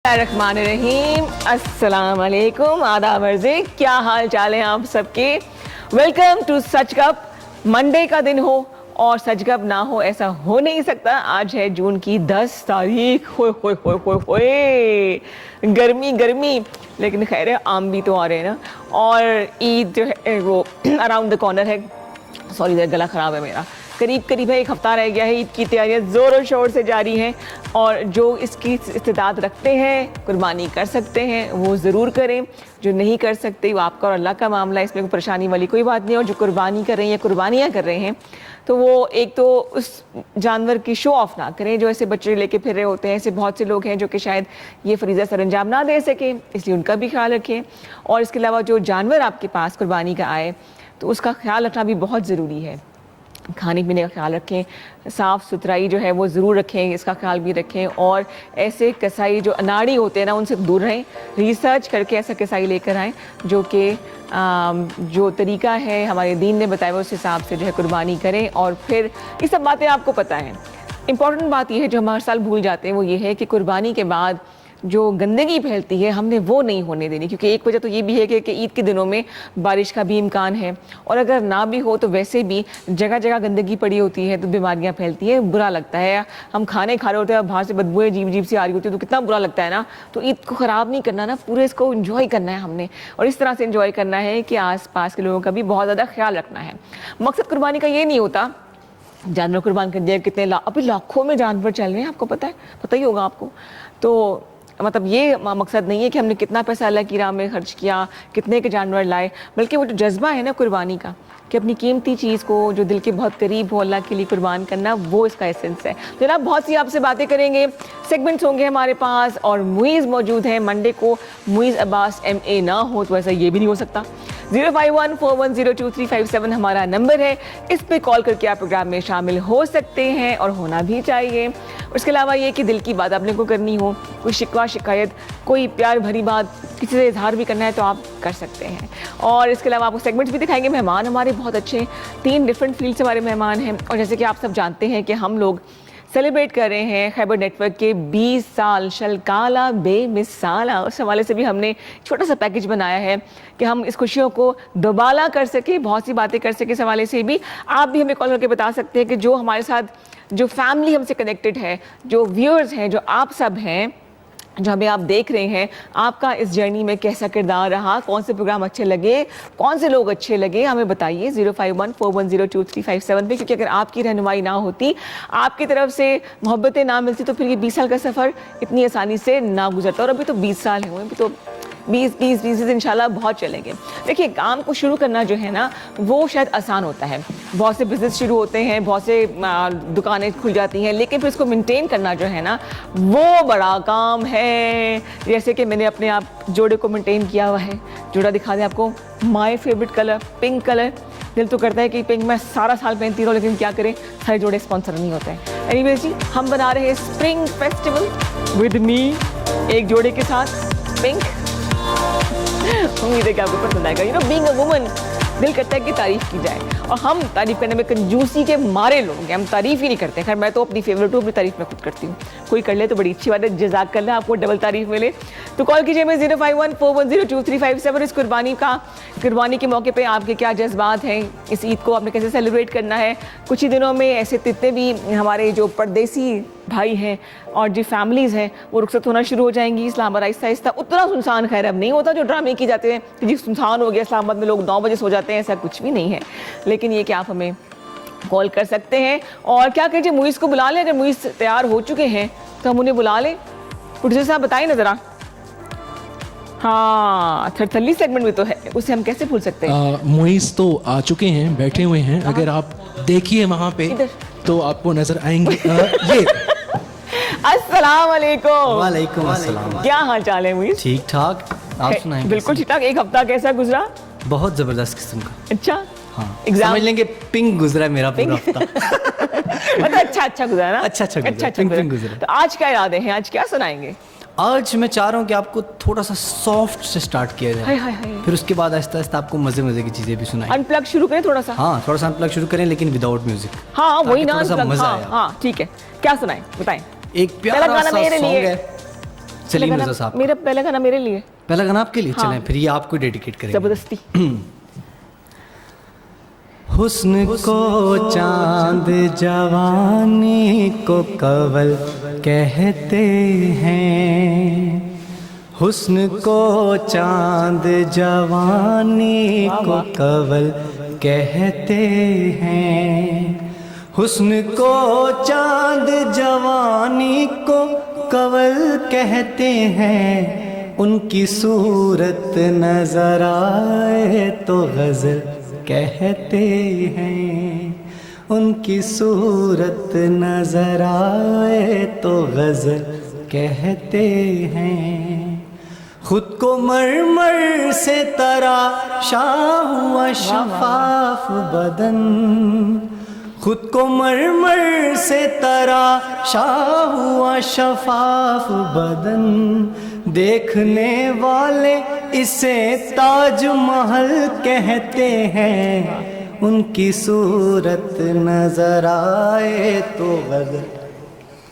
रहीम अस्सलाम वालेकुम, आदाब अर्ज़े, क्या हाल चाल है आप सबके। वेलकम टू सच गप। मंडे का दिन हो और सच गप ना हो ऐसा हो नहीं सकता। आज है जून की 10 तारीख। होए होए होए होए होए, गर्मी गर्मी, लेकिन खैर है आम भी तो आ रहे हैं ना। और ईद जो है वो अराउंड द कॉर्नर है। सॉरी गला ख़राब है मेरा। करीब करीब है, एक हफ्ता रह गया है। ईद की तैयारियां ज़ोर और शोर से जारी हैं और जो इसकी इस्तेदाद रखते हैं, कुर्बानी कर सकते हैं, वो ज़रूर करें। जो नहीं कर सकते वो आपका और अल्लाह का मामला, इसमें कोई परेशानी वाली कोई बात नहीं। और जो कुर्बानी कर रहे हैं या कुर्बानियाँ कर रहे हैं, तो वो एक तो उस जानवर की शो ऑफ ना करें जो ऐसे बच्चे लेके फिर रहे होते हैं। ऐसे बहुत से लोग हैं जो कि शायद ये फरीज़ा सरअंजाम ना दे सकें, इसलिए उनका भी ख्याल रखें। और इसके अलावा जो जानवर आपके पास कुर्बानी का आए, तो उसका ख्याल रखना भी बहुत ज़रूरी है। खाने पीने का ख्याल रखें, साफ़ सुथराई जो है वो ज़रूर रखें, इसका ख्याल भी रखें। और ऐसे कसाई जो अनाड़ी होते हैं ना, उनसे दूर रहें। रिसर्च करके ऐसा कसाई लेकर आएँ जो कि जो तरीका है हमारे दीन ने बताया उस हिसाब से जो है कुर्बानी करें। और फिर ये सब बातें आपको पता हैं। इम्पॉर्टेंट बात यह है जो हम हर साल भूल जाते हैं, वो ये है कि कुर्बानी के बाद जो गंदगी फैलती है हमने वो नहीं होने देनी। क्योंकि एक वजह तो ये भी है कि ईद के दिनों में बारिश का भी इम्कान है, और अगर ना भी हो तो वैसे भी जगह जगह गंदगी पड़ी होती है तो बीमारियां फैलती हैं, बुरा लगता है। हम खाने खा रहे होते हैं और बाहर से बदबूएं अजीब अजीब सी आ रही होती है, तो कितना बुरा लगता है ना। तो ईद को ख़राब नहीं करना ना, पूरे इसको इन्जॉय करना है हमने। और इस तरह से इन्जॉय करना है कि आस पास के लोगों का भी बहुत ज़्यादा ख्याल रखना है। मकसद कुर्बानी का ये नहीं होता जानवर कुर्बान कर दिया, कितने अभी लाखों में जानवर चल रहे हैं, आपको पता है, पता ही होगा आपको। तो मतलब ये मकसद नहीं है कि हमने कितना पैसा अल्लाह की राह में खर्च किया, कितने के जानवर लाए, बल्कि वो जो जज्बा है ना कुर्बानी का, कि अपनी कीमती चीज़ को जो दिल के बहुत करीब हो अल्लाह के लिए कुर्बान करना, वो इसका एसेंस है। जनाब बहुत सी आपसे बातें करेंगे, सेगमेंट्स होंगे हमारे पास, और मुइज़ मौजूद हैं। मंडे को मुइज़ अब्बास MA ना हो तो ऐसा ये भी नहीं हो सकता। 05141022357 हमारा नंबर है, इस पे कॉल करके आप प्रोग्राम में शामिल हो सकते हैं और होना भी चाहिए। उसके अलावा ये कि दिल की बात आपने को करनी हो, कोई शिकवा शिकायत, कोई प्यार भरी बात किसी से इजहार भी करना है तो आप कर सकते हैं। और इसके अलावा आपको सेगमेंट्स भी दिखाएंगे। मेहमान हमारे बहुत अच्छे, 3 डिफरेंट फील्ड से हमारे मेहमान हैं। और जैसे कि आप सब जानते हैं कि हम लोग सेलिब्रेट कर रहे हैं खैबर नेटवर्क के 20 साल शलकाला बेमिसाला। उस हवाले से भी हमने छोटा सा पैकेज बनाया है कि हम इस खुशियों को दोबाला कर सकें, बहुत सी बातें कर सकें। इस हवाले से भी आप भी हमें कॉल करके बता सकते हैं कि जो हमारे साथ जो फैमिली हमसे कनेक्टेड है, जो व्यूअर्स हैं, जो आप सब हैं, जो हमें आप देख रहे हैं, आपका इस जर्नी में कैसा किरदार रहा, कौन से प्रोग्राम अच्छे लगे, कौन से लोग अच्छे लगे, हमें बताइए 05141022357 पे। क्योंकि अगर आपकी रहनुमाई ना होती, आपकी तरफ से मोहब्बतें ना मिलती, तो फिर ये 20 साल का सफ़र इतनी आसानी से ना गुजरता। और अभी तो 20 साल हुए, अभी तो 20 इंशाल्लाह बहुत चलेंगे। देखिए, काम को शुरू करना जो है ना, वो शायद आसान होता है। बहुत से बिजनेस शुरू होते हैं, बहुत से दुकानें खुल जाती हैं, लेकिन फिर इसको मेंटेन करना जो है ना, वो बड़ा काम है। जैसे कि मैंने अपने आप जोड़े को मेंटेन किया हुआ है। जोड़ा दिखा दें आपको, my favourite colour pink colour. दिल तो करता है कि पिंक मैं सारा साल पहनती रहूँ, लेकिन क्या करें, सारे जोड़े स्पॉन्सर नहीं होते हैं। एनीवेज जी, हम बना रहे हैं स्प्रिंग फेस्टिवल विद मी, एक जोड़े के साथ पिंक। उम्मीद है कि आपको पसंद आएगा। You know, being a woman, दिल करता है कि तारीफ़ की जाए, और हम तारीफ़ करने में कंजूसी के मारे लोग हैं, हम तारीफ़ ही नहीं करते। खैर, मैं तो अपनी फेवरेट हूँ, अपनी तारीफ़ मैं खुद करती हूँ। कोई कर ले तो बड़ी अच्छी बात है, जज़ाक कर ले, आपको डबल तारीफ़ मिले। तो कॉल कीजिए मैं 05141022357। इस कुर्बानी के मौके पे आपके क्या जज्बात हैं, इस ईद को आपने कैसे सेलिब्रेट करना है। कुछ ही दिनों में ऐसे जितने भी हमारे जो परदेसी भाई हैं और जो फैमिलीज़ हैं, वो रुखसत होना शुरू हो जाएंगी इस्लामाबाद आहिस्ता आहिस्ता। उतना सुनसान खैर अब नहीं होता जो ड्रामे किए जाते हैं कि जी सुनसान हो गया इस्लामाबाद में, लोग 9 बजे सो जाते हैं, ऐसा कुछ भी नहीं है। लेकिन ये कि आप हमें कॉल कर सकते हैं। और क्या कीजिए, मुइज़ को बुला लें। अगर मुइज़ तैयार हो चुके हैं तो हम उन्हें बुला लें। प्रोड्यूसर साहब बताइए ना ज़रा। हाँ, थर्ली सेगमेंट भी तो है, उसे हम कैसे भूल सकते हैं। मुइज़ तो आ चुके हैं, बैठे हुए हैं। अगर आप देखिए वहाँ पे तो आपको नजर आएंगे। ये अस्सलाम वालेकुम। वालेकुम अस्सलाम। क्या हाल चाल है मुइज़? ठीक ठाक, आप सुनाएं। बिल्कुल ठीक ठाक। एक हफ्ता कैसा गुजरा? बहुत ज़बरदस्त किस्म का। अच्छा, हाँ, एग्जाम समझ लेंगे पिंक गुजरा मेरा पूरा हफ्ता। मतलब अच्छा गुजरा ना? अच्छा पिंक गुजरा। तो आज क्या इरादे हैं, आज क्या सुनाएंगे? आज मैं चाह रहा हूँ कि आपको थोड़ा सा सॉफ्ट से स्टार्ट किया जाए, फिर उसके बाद आहिस्ता आहिस्ता आपको मजे मजे की चीजें भी सुनाएं। अनप्लग शुरू करें थोड़ा सा। हाँ, थोड़ा सा अनप्लग शुरू करें, लेकिन विदाउट म्यूजिक। हाँ वही ना, थोड़ा सा मजा आए। हाँ ठीक है, क्या सुनाएं बताएं। एक प्यारा सा सॉन्ग है, चलिए मिर्जा साहब, मेरा पहला गाना मेरे लिए, पहला गाना आपके लिए। हाँ। चलें फिर ये आपको डेडिकेट करेंगे। जबरदस्ती। हुस्न को चांद जवानी को कवल कहते हैं, हुस्न को चांद जवानी को कवल कहते हैं, हुस्न को चांद जवानी को कवल कहते हैं, उनकी सूरत नजर आए तो गजल कहते हैं, उनकी सूरत नजर आए तो गजल कहते हैं। खुद को मरमर से तराशा हुआ शफाफ बदन, खुद को मरमर से तराशा हुआ शफाफ बदन, देखने वाले इसे ताजमहल कहते हैं, उनकी सूरत नजर आए तो गजल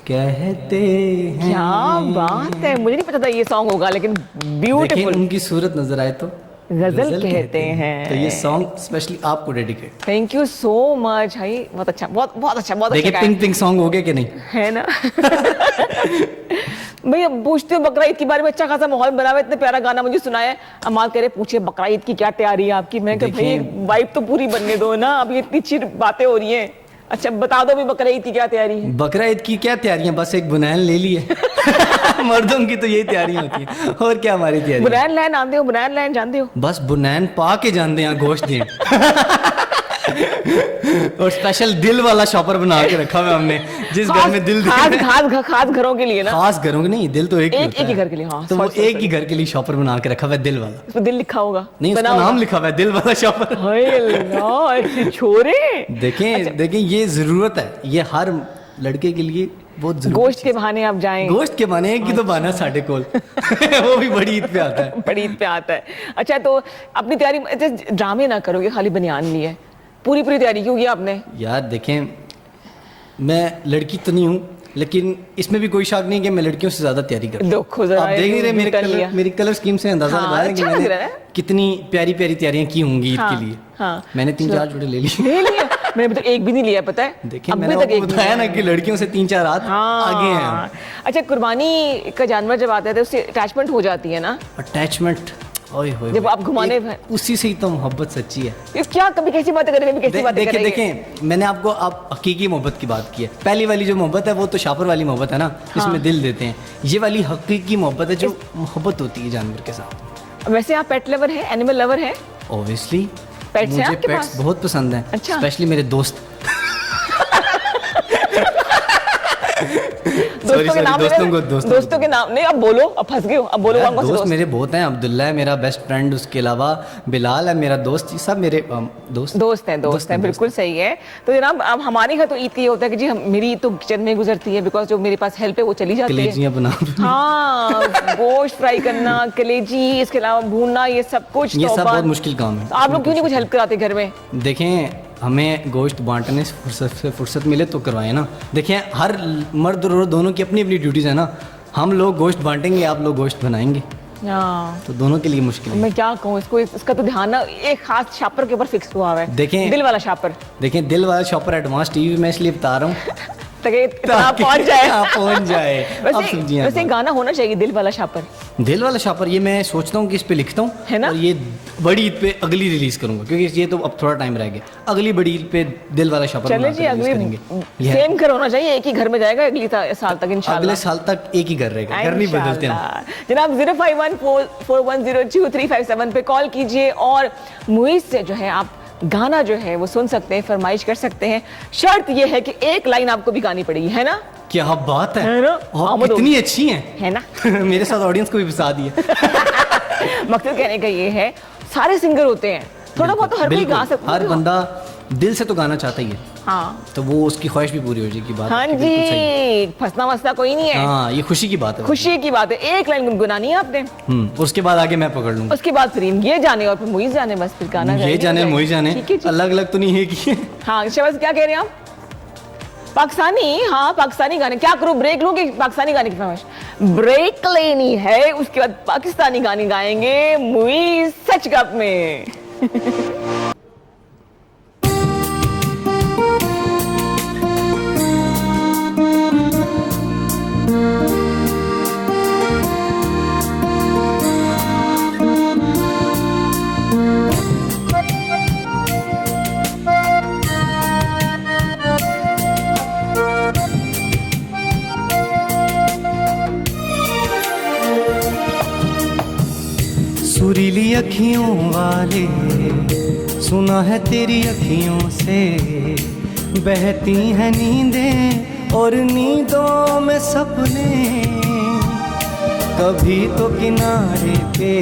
कहते हैं। क्या बात है, मुझे नहीं पता था ये सॉन्ग होगा, लेकिन ब्यूटीफुल। देखिए, उनकी सूरत नजर आए तो गजल कहते हैं। तो ये सॉन्ग स्पेशली आपको dedicate. Thank you so much भाई, बहुत अच्छा, बहुत बहुत अच्छा, बहुत अच्छा देखिए पिंक पिंक सॉन्ग हो गया कि नहीं, है ना। भैया पूछते हो बकरा ईद के बारे में, अच्छा खासा माहौल बना हुआ है, इतना प्यारा गाना मुझे सुनाया। अमाल कह रहे पूछिए बकरा ईद की क्या तैयारी है आपकी। मैं कहा भाई वाइब तो पूरी बनने दो ना, अभी इतनी अच्छी बातें हो रही हैं। अच्छा बता दो भी बकरा ईद की क्या तैयारी है। बकरा ईद की क्या तैयारियां, बस एक बुनैन ले ली है। मर्दों की तो यही तैयारियां होती हैं, और क्या हमारी तैयारी। बुनैन लैन आते हो, बुनैन लैन जानते हो। बस बुनैन पा के जानते हैं गोश्त दें। और स्पेशल दिल वाला शॉपर बना के रखा हुआ हमने, जिस घर में दिल खास घरों के लिए ना, खास घरों के नहीं, दिल तो एक ही घर के लिए। हाँ, तो वो एक ही घर के लिए शॉपर बना के रखा हुआ है, दिल वाला। उस पर दिल लिखा होगा नहीं, उसका नाम लिखा हुआ है दिल वाला शॉपर। ऐसे छोरे देखें देखें, ये जरूरत है, ये हर लड़के के लिए बहुत जरूरी। गोश्त के बहाने आप जाएं, गोश्त के बहाने की तो बहाना साढ़े कोल। वो भी बड़ी ईद पे आता है, बड़ी ईद पे आता है। अच्छा तो अपनी तैयारी, ड्रामे ना करोगे, खाली बनियान लिए पूरी तैयारी क्यों की आपने। यार देखें, मैं लड़की तो नहीं हूँ, लेकिन इसमें भी कोई शक नहीं कि मैं लड़कियों से ज्यादा तैयारी करता हूँ। आप देख नहीं रहे मेरी कलर स्कीम से अंदाजा लगाया कि मैंने कितनी प्यारी प्यारी तैयारियां की होंगी ईद के लिए। मैंने 3-4 जोड़े ले लिए। मैंने तो एक भी नहीं लिया, पता है। देखिए मैंने आपको बताया ना कि लड़कियों से 3-4 हाथ आगे हैं। अच्छा कुर्बानी का जानवर जब आता है तो उससे अटैचमेंट हो जाती है ना। अटैचमेंट जब आप घुमाने, उसी से ही तो मोहब्बत सच्ची है। क्या कभी कैसी बातें करेंगे, कैसी बातें करेंगे। देखें मैंने आपको अब हकीकी मोहब्बत की बात की है। पहली वाली जो मोहब्बत है वो तो शापर वाली मोहब्बत है ना, जिसमें दिल देते हैं। ये वाली हकीकी मोहब्बत है जो मोहब्बत होती है जानवर के साथ। वैसे आप पेट लवर है, एनिमल लवर है। ऑब्वियसली पेट्स मुझे पेट्स बहुत पसंद है। अच्छा। स्पेशली मेरे दोस्त। दोस्तों के नाम नहीं, अब बोलो, अब फंस गए हो, अब बोलो। दोस्त मेरे बहुत हैं। अब्दुल्ला है मेरा बेस्ट फ्रेंड, उसके अलावा बिलाल है मेरा दोस्त, सब मेरे दोस्त हैं। बिल्कुल सही है। तो जनाब अब हमारे यहाँ तो ईद का ये होता है कि जी मेरी तो किचन में गुजरती है, बिकॉज जो मेरे पास हेल्प है वो चली जाती है। कलेजियां बना, हाँ, गोश्त फ्राई करना, कलेजी, इसके अलावा भूनना, ये सब कुछ ये सब बहुत मुश्किल काम है। आप लोग क्यों नहीं कुछ हेल्प कराते घर में। देखें हमें गोश्त बांटने से फुर्सत मिले तो करवाएं ना। देखें हर मर्द और दोनों की अपनी अपनी ड्यूटीज है ना। हम लोग गोश्त बांटेंगे, आप लोग गोश्त बनाएंगे, तो दोनों के लिए मुश्किल है। मैं क्या कहूँ इसको, इसका तो ध्यान ना एक खास शापर के ऊपर फिक्स हुआ है। देखें दिल वाला शापर, देखें दिल वाला शॉपर एडवांस टीवी में इसलिए बता रहा हूँ पहुंच जाए। वैसे गाना होना चाहिए दिल वाला शापर। दिल वाला शापर ये मैं सोचता हूँ कि इस पे लिखता हूँ, है ना। और ये बड़ी ईद पे अगली रिलीज करूंगा, क्योंकि ये तो अब थोड़ा टाइम रह गया। अगली बड़ी ईद पे दिल वाला शापर चले जी, अगली सेम घर होना चाहिए, एक ही घर में जाएगा अगली साल तक इंशाल्लाह। अगले साल तक एक ही घर रहेगा, घर नहीं बदलते हम। जनाब 0514410357 पे कॉल कीजिए और मुइज़ से जो है आप गाना जो है वो सुन सकते हैं, फरमाइश कर सकते हैं। शर्त ये है कि एक लाइन आपको भी गानी पड़ेगी, है ना। क्या बात है ना, कितनी अच्छी है ना। मेरे साथ ऑडियंस को भी फंसा दिया। मकसद कहने का ये है, सारे सिंगर होते हैं, थोड़ा बहुत तो हर कोई गा सकता है। हर बंदा दिल से तो गाना चाहता ही है। हाँ, तो वो उसकी ख्वाहिश भी पूरी हो जाएगी। बात हाँ जी, फंसना वसना कोई नहीं है। हाँ, ये खुशी की बात है। खुशी की बात है। एक लाइन गुनगुनानी है आपने, उसके बाद आगे मैं पकड़ लूंगा। उसके बाद फिर ये जाने और फिर मुइज़ जाने, बस फिर गाना ये जाने मुइज़ जाने, अलग अलग तो नहीं है कि। हाँ शहबाज क्या कह रहे हैं आप। पाकिस्तानी, हाँ पाकिस्तानी गाने। क्या करूं, ब्रेक लूं कि पाकिस्तानी गाने की फरमाइश? ब्रेक लेनी है, उसके बाद पाकिस्तानी गाने गाएंगे मुईज सच गप में। सुरीली अखियों वाले, सुना है तेरी अखियों से बहती हैं नींदें और नींदों में सपने। कभी तो किनारे पे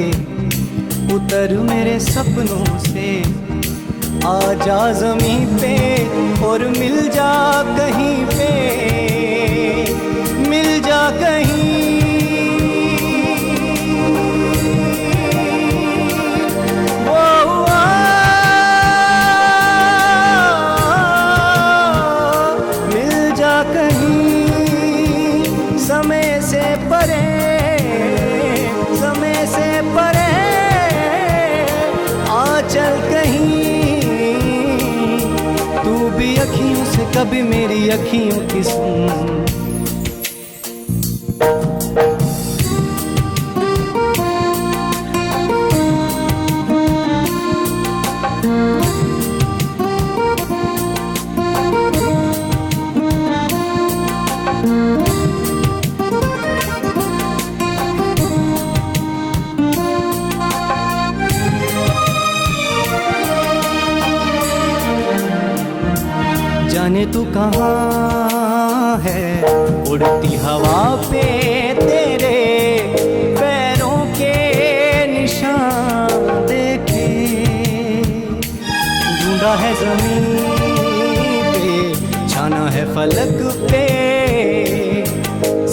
उतर मेरे सपनों से, आ जा ज़मीं पे और मिल जा कहीं पे, मिल जा कहीं। समय से परे, समय से परे आ चल कहीं। तू भी अखियों से कभी मेरी अखियों की सुन। जाने तू कहाँ है, उड़ती हवा पे तेरे पैरों के निशान देखे। ढूंढा है ज़मीन पे, छाना है फलक पे,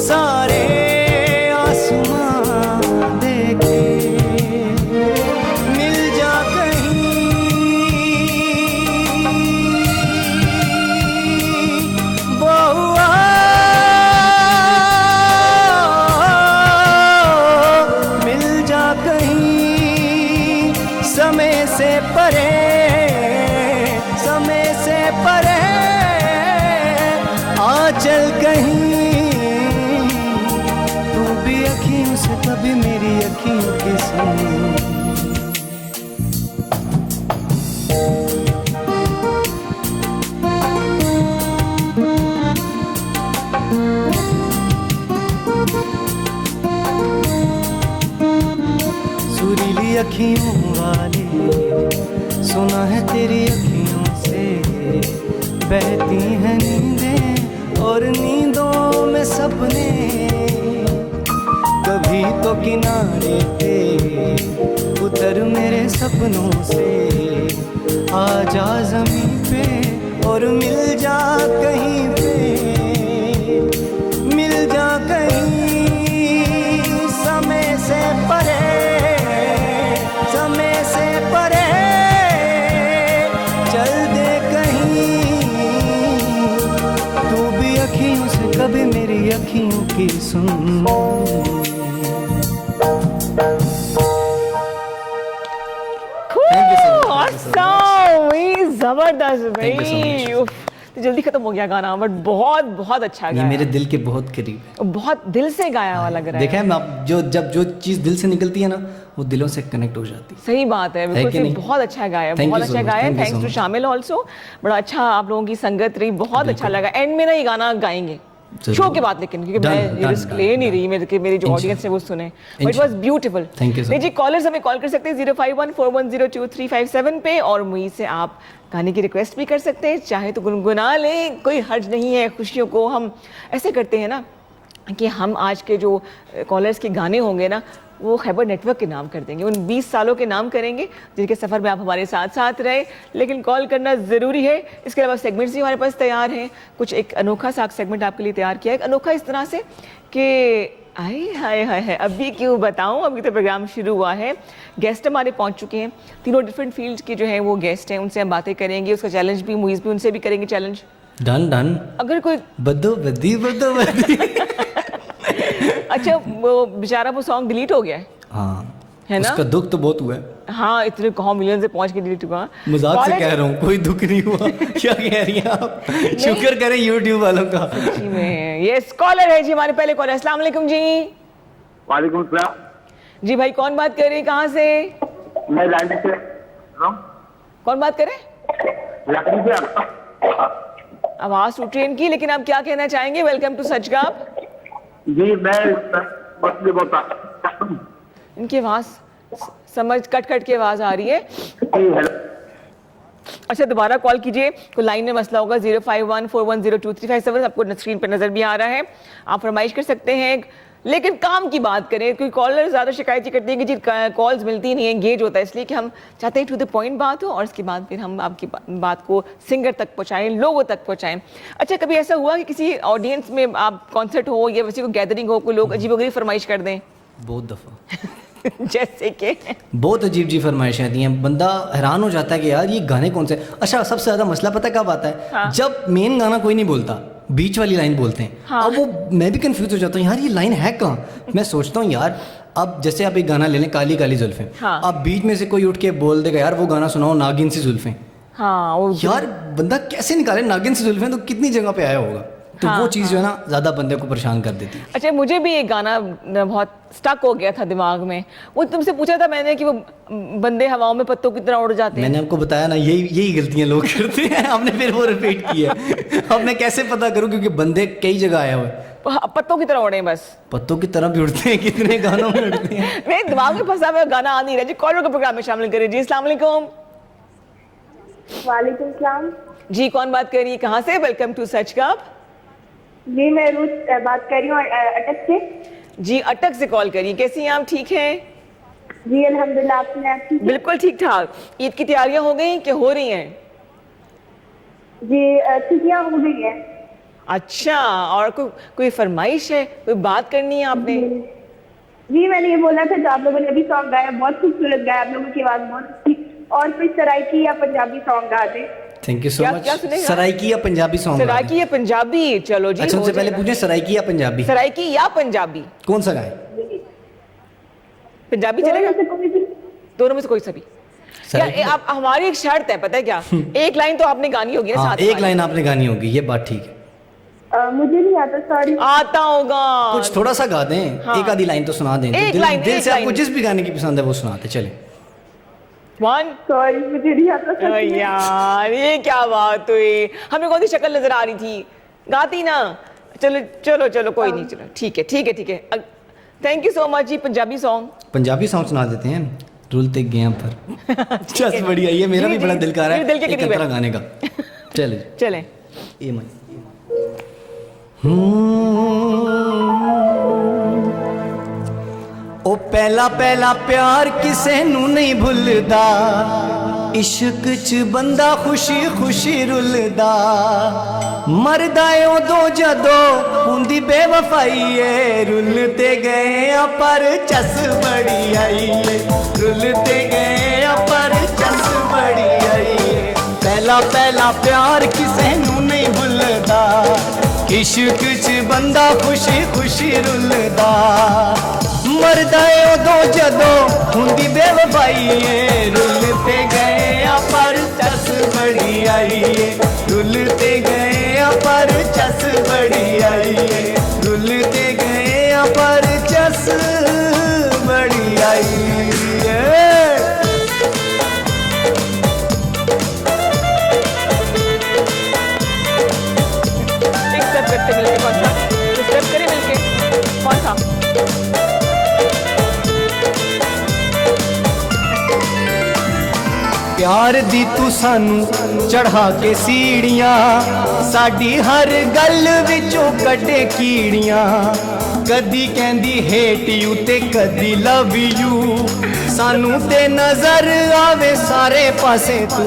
सारे आसमां देखे। मिल जा समय से परे, समय से परे आ चल कहीं। तू भी अखियों से कभी मेरी अखियों की सुन। सुरीली अखियों वाले, सुना है तेरी अखियों से बहती हैं नींदें और नींदों में सपने। कभी तो किनारे पे उतर मेरे सपनों से, आ जा ज़मीं पे और मिल जा कहीं पे, मिल जा कहीं। समय से परे, समय से परे चल दे कहीं। तू भी अखियों से कभी मेरी अखियों की सुन। जबरदस्त भाई, तो जल्दी खत्म हो गया गाना, बट बहुत बहुत अच्छा गाया। ये मेरे दिल के बहुत करीब है, बहुत दिल से गाया हुआ लग रहा है। देखा है मैं, जब जो चीज दिल से निकलती है ना, वो दिलों से कनेक्ट हो जाती है। सही बात है, बिल्कुल। बहुत अच्छा गाया, बहुत अच्छा गाया। थैंक्स टू शामिल ऑल्सो, बड़ा अच्छा आप लोगों की संगत रही, बहुत अच्छा लगा। एंड में ना ये गाना गाएंगे शो के बाद, लेकिन क्योंकि मैं रिस्क ले नहीं रही मेरी जो ऑडियंस है वो सुने। It was beautiful. Thank you ji. Callers हमें कॉल कर सकते हैं 0514102357 पे, और मुझे से आप गाने की रिक्वेस्ट भी कर सकते हैं, चाहे तो गुनगुना लें, कोई हर्ज नहीं है। खुशियों को हम ऐसे करते हैं ना कि हम आज के जो कॉलर्स के गाने होंगे ना, वो खैबर नेटवर्क के नाम कर देंगे, उन 20 सालों के नाम करेंगे जिनके सफ़र में आप हमारे साथ साथ रहे। लेकिन कॉल करना ज़रूरी है। इसके अलावा सेगमेंट्स भी हमारे पास तैयार हैं। कुछ एक अनोखा सा सेगमेंट आपके लिए तैयार किया है, अनोखा इस तरह से कि आए हाय हाय है, अभी क्यों बताऊं, अभी तो प्रोग्राम शुरू हुआ है। गेस्ट हमारे पहुंच चुके हैं, तीनों डिफरेंट फील्ड के जो हैं वो गेस्ट हैं, उनसे हम बातें करेंगे। उसका चैलेंज भी, मुइज़ भी, उनसे भी करेंगे चैलेंज। Done done. अगर कोई बदो बदी बदो बदी। अच्छा वो बेचारा वो सॉन्ग डिलीट हो गया है। हाँ है ना? उसका दुख तो बहुत हुआ है। हाँ इतने 100 मिलियन से पहुंच के डिलीट हुआ। मजाक से कह रहा हूँ, कोई दुख नहीं हुआ। क्या कह रही हैं आप? शुक्र करें यूट्यूब वालों का। सच्ची में। ये कॉलर है जी हमारे पहले कॉलर। अस्सलाम वालेकुम जी। वालेकुम सलाम जी भाई कौन बात कर रहे हैं, कहाँ से? मैं लाठी से कौन बात कर रहे हैं? लाठी से आवाज टूट रही है इनकी, लेकिन आप क्या कहना चाहेंगे? Welcome to सचगाप। जी मैं मछली बहुत इनकी आवाज समझ कट कट के आवाज आ रही है। हेलो अच्छा दोबारा कॉल कीजिए, कोई लाइन में मसला होगा। 0514102357 आपको स्क्रीन पर नजर भी आ रहा है। आप फरमाइश कर सकते हैं। लेकिन काम की बात करें, कोई कॉलर ज़्यादा शिकायत ही करते हैं कि जी कॉल्स मिलती नहीं है, एंगेज होता है, इसलिए कि हम चाहते हैं टू द पॉइंट बात हो और उसके बाद फिर हम आपकी बात को सिंगर तक पहुंचाएं, लोगों तक पहुंचाएं। अच्छा कभी ऐसा हुआ कि किसी ऑडियंस में आप कॉन्सर्ट हो या वैसे कोई गैदरिंग हो, कोई लोग अजीबोगरीब फरमाइश कर दें? बहुत दफ़ा। जैसे कि बहुत अजीब जी फरमाइशें आती हैं, बंदा हैरान हो जाता है कि यार ये गाने कौन से। अच्छा सबसे ज़्यादा मसला पता कब आता है? हाँ। जब मेन गाना कोई नहीं बोलता, बीच वाली लाइन बोलते हैं। हाँ। अब वो मैं भी कंफ्यूज हो जाता हूँ, यार ये लाइन है कहाँ। मैं सोचता हूँ यार अब जैसे आप एक गाना ले लें, काली काली जुल्फें। हाँ। अब बीच में से कोई उठ के बोल देगा यार वो गाना सुनाओ नागिन सी जुल्फें। हाँ वो यार बंदा कैसे निकाले नागिन सी जुल्फें, तो कितनी जगह पे आया होगा। तो हाँ, वो चीज़ जो है ना ज़्यादा बंदे को परेशान कर देती है। अच्छा मुझे भी एक गाना बहुत स्टक हो गया था दिमाग में। वो तुमसे पूछा था मैंने कि वो बंदे हवाओं में पत्तों की तरह उड़ जाते हैं। मैंने आपको बताया ना यही गलतियां लोग करते हैं। आपने फिर वो रिपीट किया। अब मैं कैसे पता करूं, क्योंकि बंदे कई जगह आए हुए। पत्तों की तरह उड़े बस। पत्तों की तरह भी उड़ते हैं, कितने गानों में उड़ते हैं। मेरे दिमाग में फंसा हुआ गाना आ नहीं रहा जी। कॉलर को प्रोग्राम में शामिल करिए जी। अस्सलाम वालेकुम। वालेकुम सलाम जी कौन बात कर रही है, कहाँ से? Welcome to सचगाप। जी मैं रूस बात कर रही हूँ अटक से। जी अटक से कॉल करिए। कैसी हैं आप, ठीक हैं? जी अल्हम्दुलिल्लाह, आप सुनाएं? ठीक है? बिल्कुल ठीक ठाक। ईद की तैयारियां हो गई कि हो रही हैं? जी छुट्टियाँ हो गई हैं। अच्छा और कोई फरमाइश है, कोई बात करनी है आपने? जी मैंने ये बोला था जो आप लोगों ने अभी सॉन्ग गाया, बहुत खूबसूरत गाया, आप लोगों की आवाज़ बहुत अच्छी। और कोई सराइकी या पंजाबी सॉन्ग गा दे। थैंक यू सो क्या- मच। क्या सुनेगा? सराइकी या पंजाबी सॉन्ग। सराइकी या पंजाबी? चलो जी। अच्छा हो उनसे पहले जाएगा। पूछे सराइकी या पंजाबी, सराइकी या पंजाबी? कौन सा गाए? पंजाबी दोनों चलेगा? में से कोई भी। दोनों में से कोई सा भी। सराइकी। आप हमारी एक शर्त है, पता है क्या? एक लाइन तो आपने गानी होगी ना हाँ साथ एक में। लाइन आपने गानी होगी, ये बात ठीक है। मुझे नहीं आता, सॉरी। आता होगा कुछ थोड़ा सा गा दें। हाँ। एक आधी लाइन तो सुना दें। एक दिल लाइन, दिल एक से आपको लाइन। जिस भी गाने की पसंद है वो सुनाते चले। 1 सॉरी मुझे नहीं आता सच में। यार ये क्या बात हुई, हमें कौन सी शक्ल नजर आ रही थी? गाती ना। चलो चलो चलो कोई नहीं, चलो ठीक है ठीक है ठीक है। Thank you so much ji. Punjabi song? Punjabi song सुना देते हैं, रुलते गया पर। चस बढ़िया, ये मेरा जी, भी बड़ा जी, दिल कर रहा है मेरे दिल के एक करीब है। अंतरा गाने का। चले चलें। ये मैं ओ पहला पहला प्यार किसे नू नहीं भुलदा, इश्क च बंदा खुशी खुशी रुलदा, मरदा ए उदों जदों हुंदी बेवफाई ए, रुलते गए आ पर चस बड़ी आई ए, रुलते गए आ पर चस बड़ी आई ए। पहला पहला प्यार किसे नू नहीं भुलदा, इश्क च बंदा खुशी खुशी रुलदा, मरदा ए उदों जदों हुंदी बेवफाई ए, रुलते गए आ पर चस बड़ी आई ए, रुलते गए आ पर चस बड़ी आई ए, रुलते गए आ पर चस बड़ी आई ए। एक स्टेप करते मिलके, कौन सा स्टेप करें मिलके? कौन सा? प्यार दी तू सानू चढ़ा के सीढ़ियां, साडी हर गल विचों कटे कीड़ियां, कदी कहंदी हेट यू ते कदी लव यू, सानू ते नजर आवे सारे पासे तू,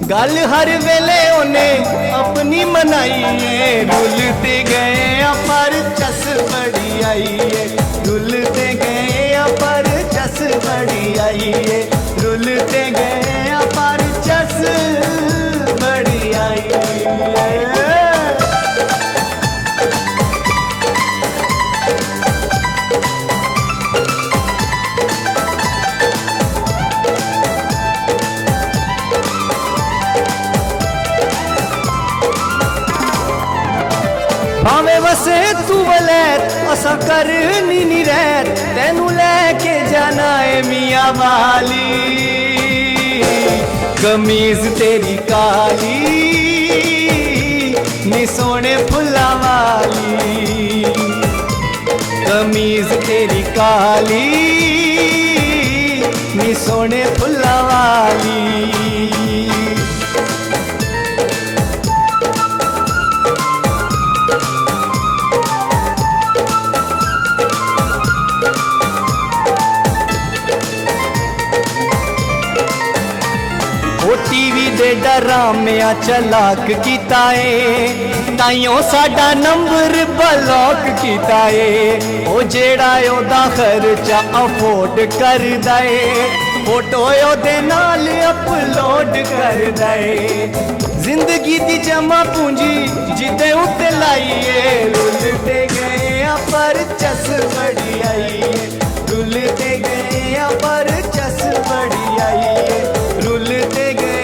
गल हर वेले ओने अपनी मनाई है, रुलते गए आ पर चस बड़ी आई है, रुलते गए आ पर चस बड़ी आई है, रुलते गए आ पर चस बड़ी आई है। ऐसा करनी नी रैत तेनू लेके जाना है मियां वाली कमीज तेरी काली नी सोने फुल्ला वाली कमीज तेरी काली नी सोने फुल्ला वाली टीवी दे डरामिया चलाक कीता है ताइयों साडा नंबर ब्लॉक कीता है ओ जेड़ा ओदा खर्चा अफोर्ड करदा है फोटो ओदे नाल अपलोड करदा है जिंदगी दी जमा पूंजी जिदे उत्ते लाईए रुलते गए पर चस बड़ी आई रुलते गए पर चस बड़ी आई रुलते गए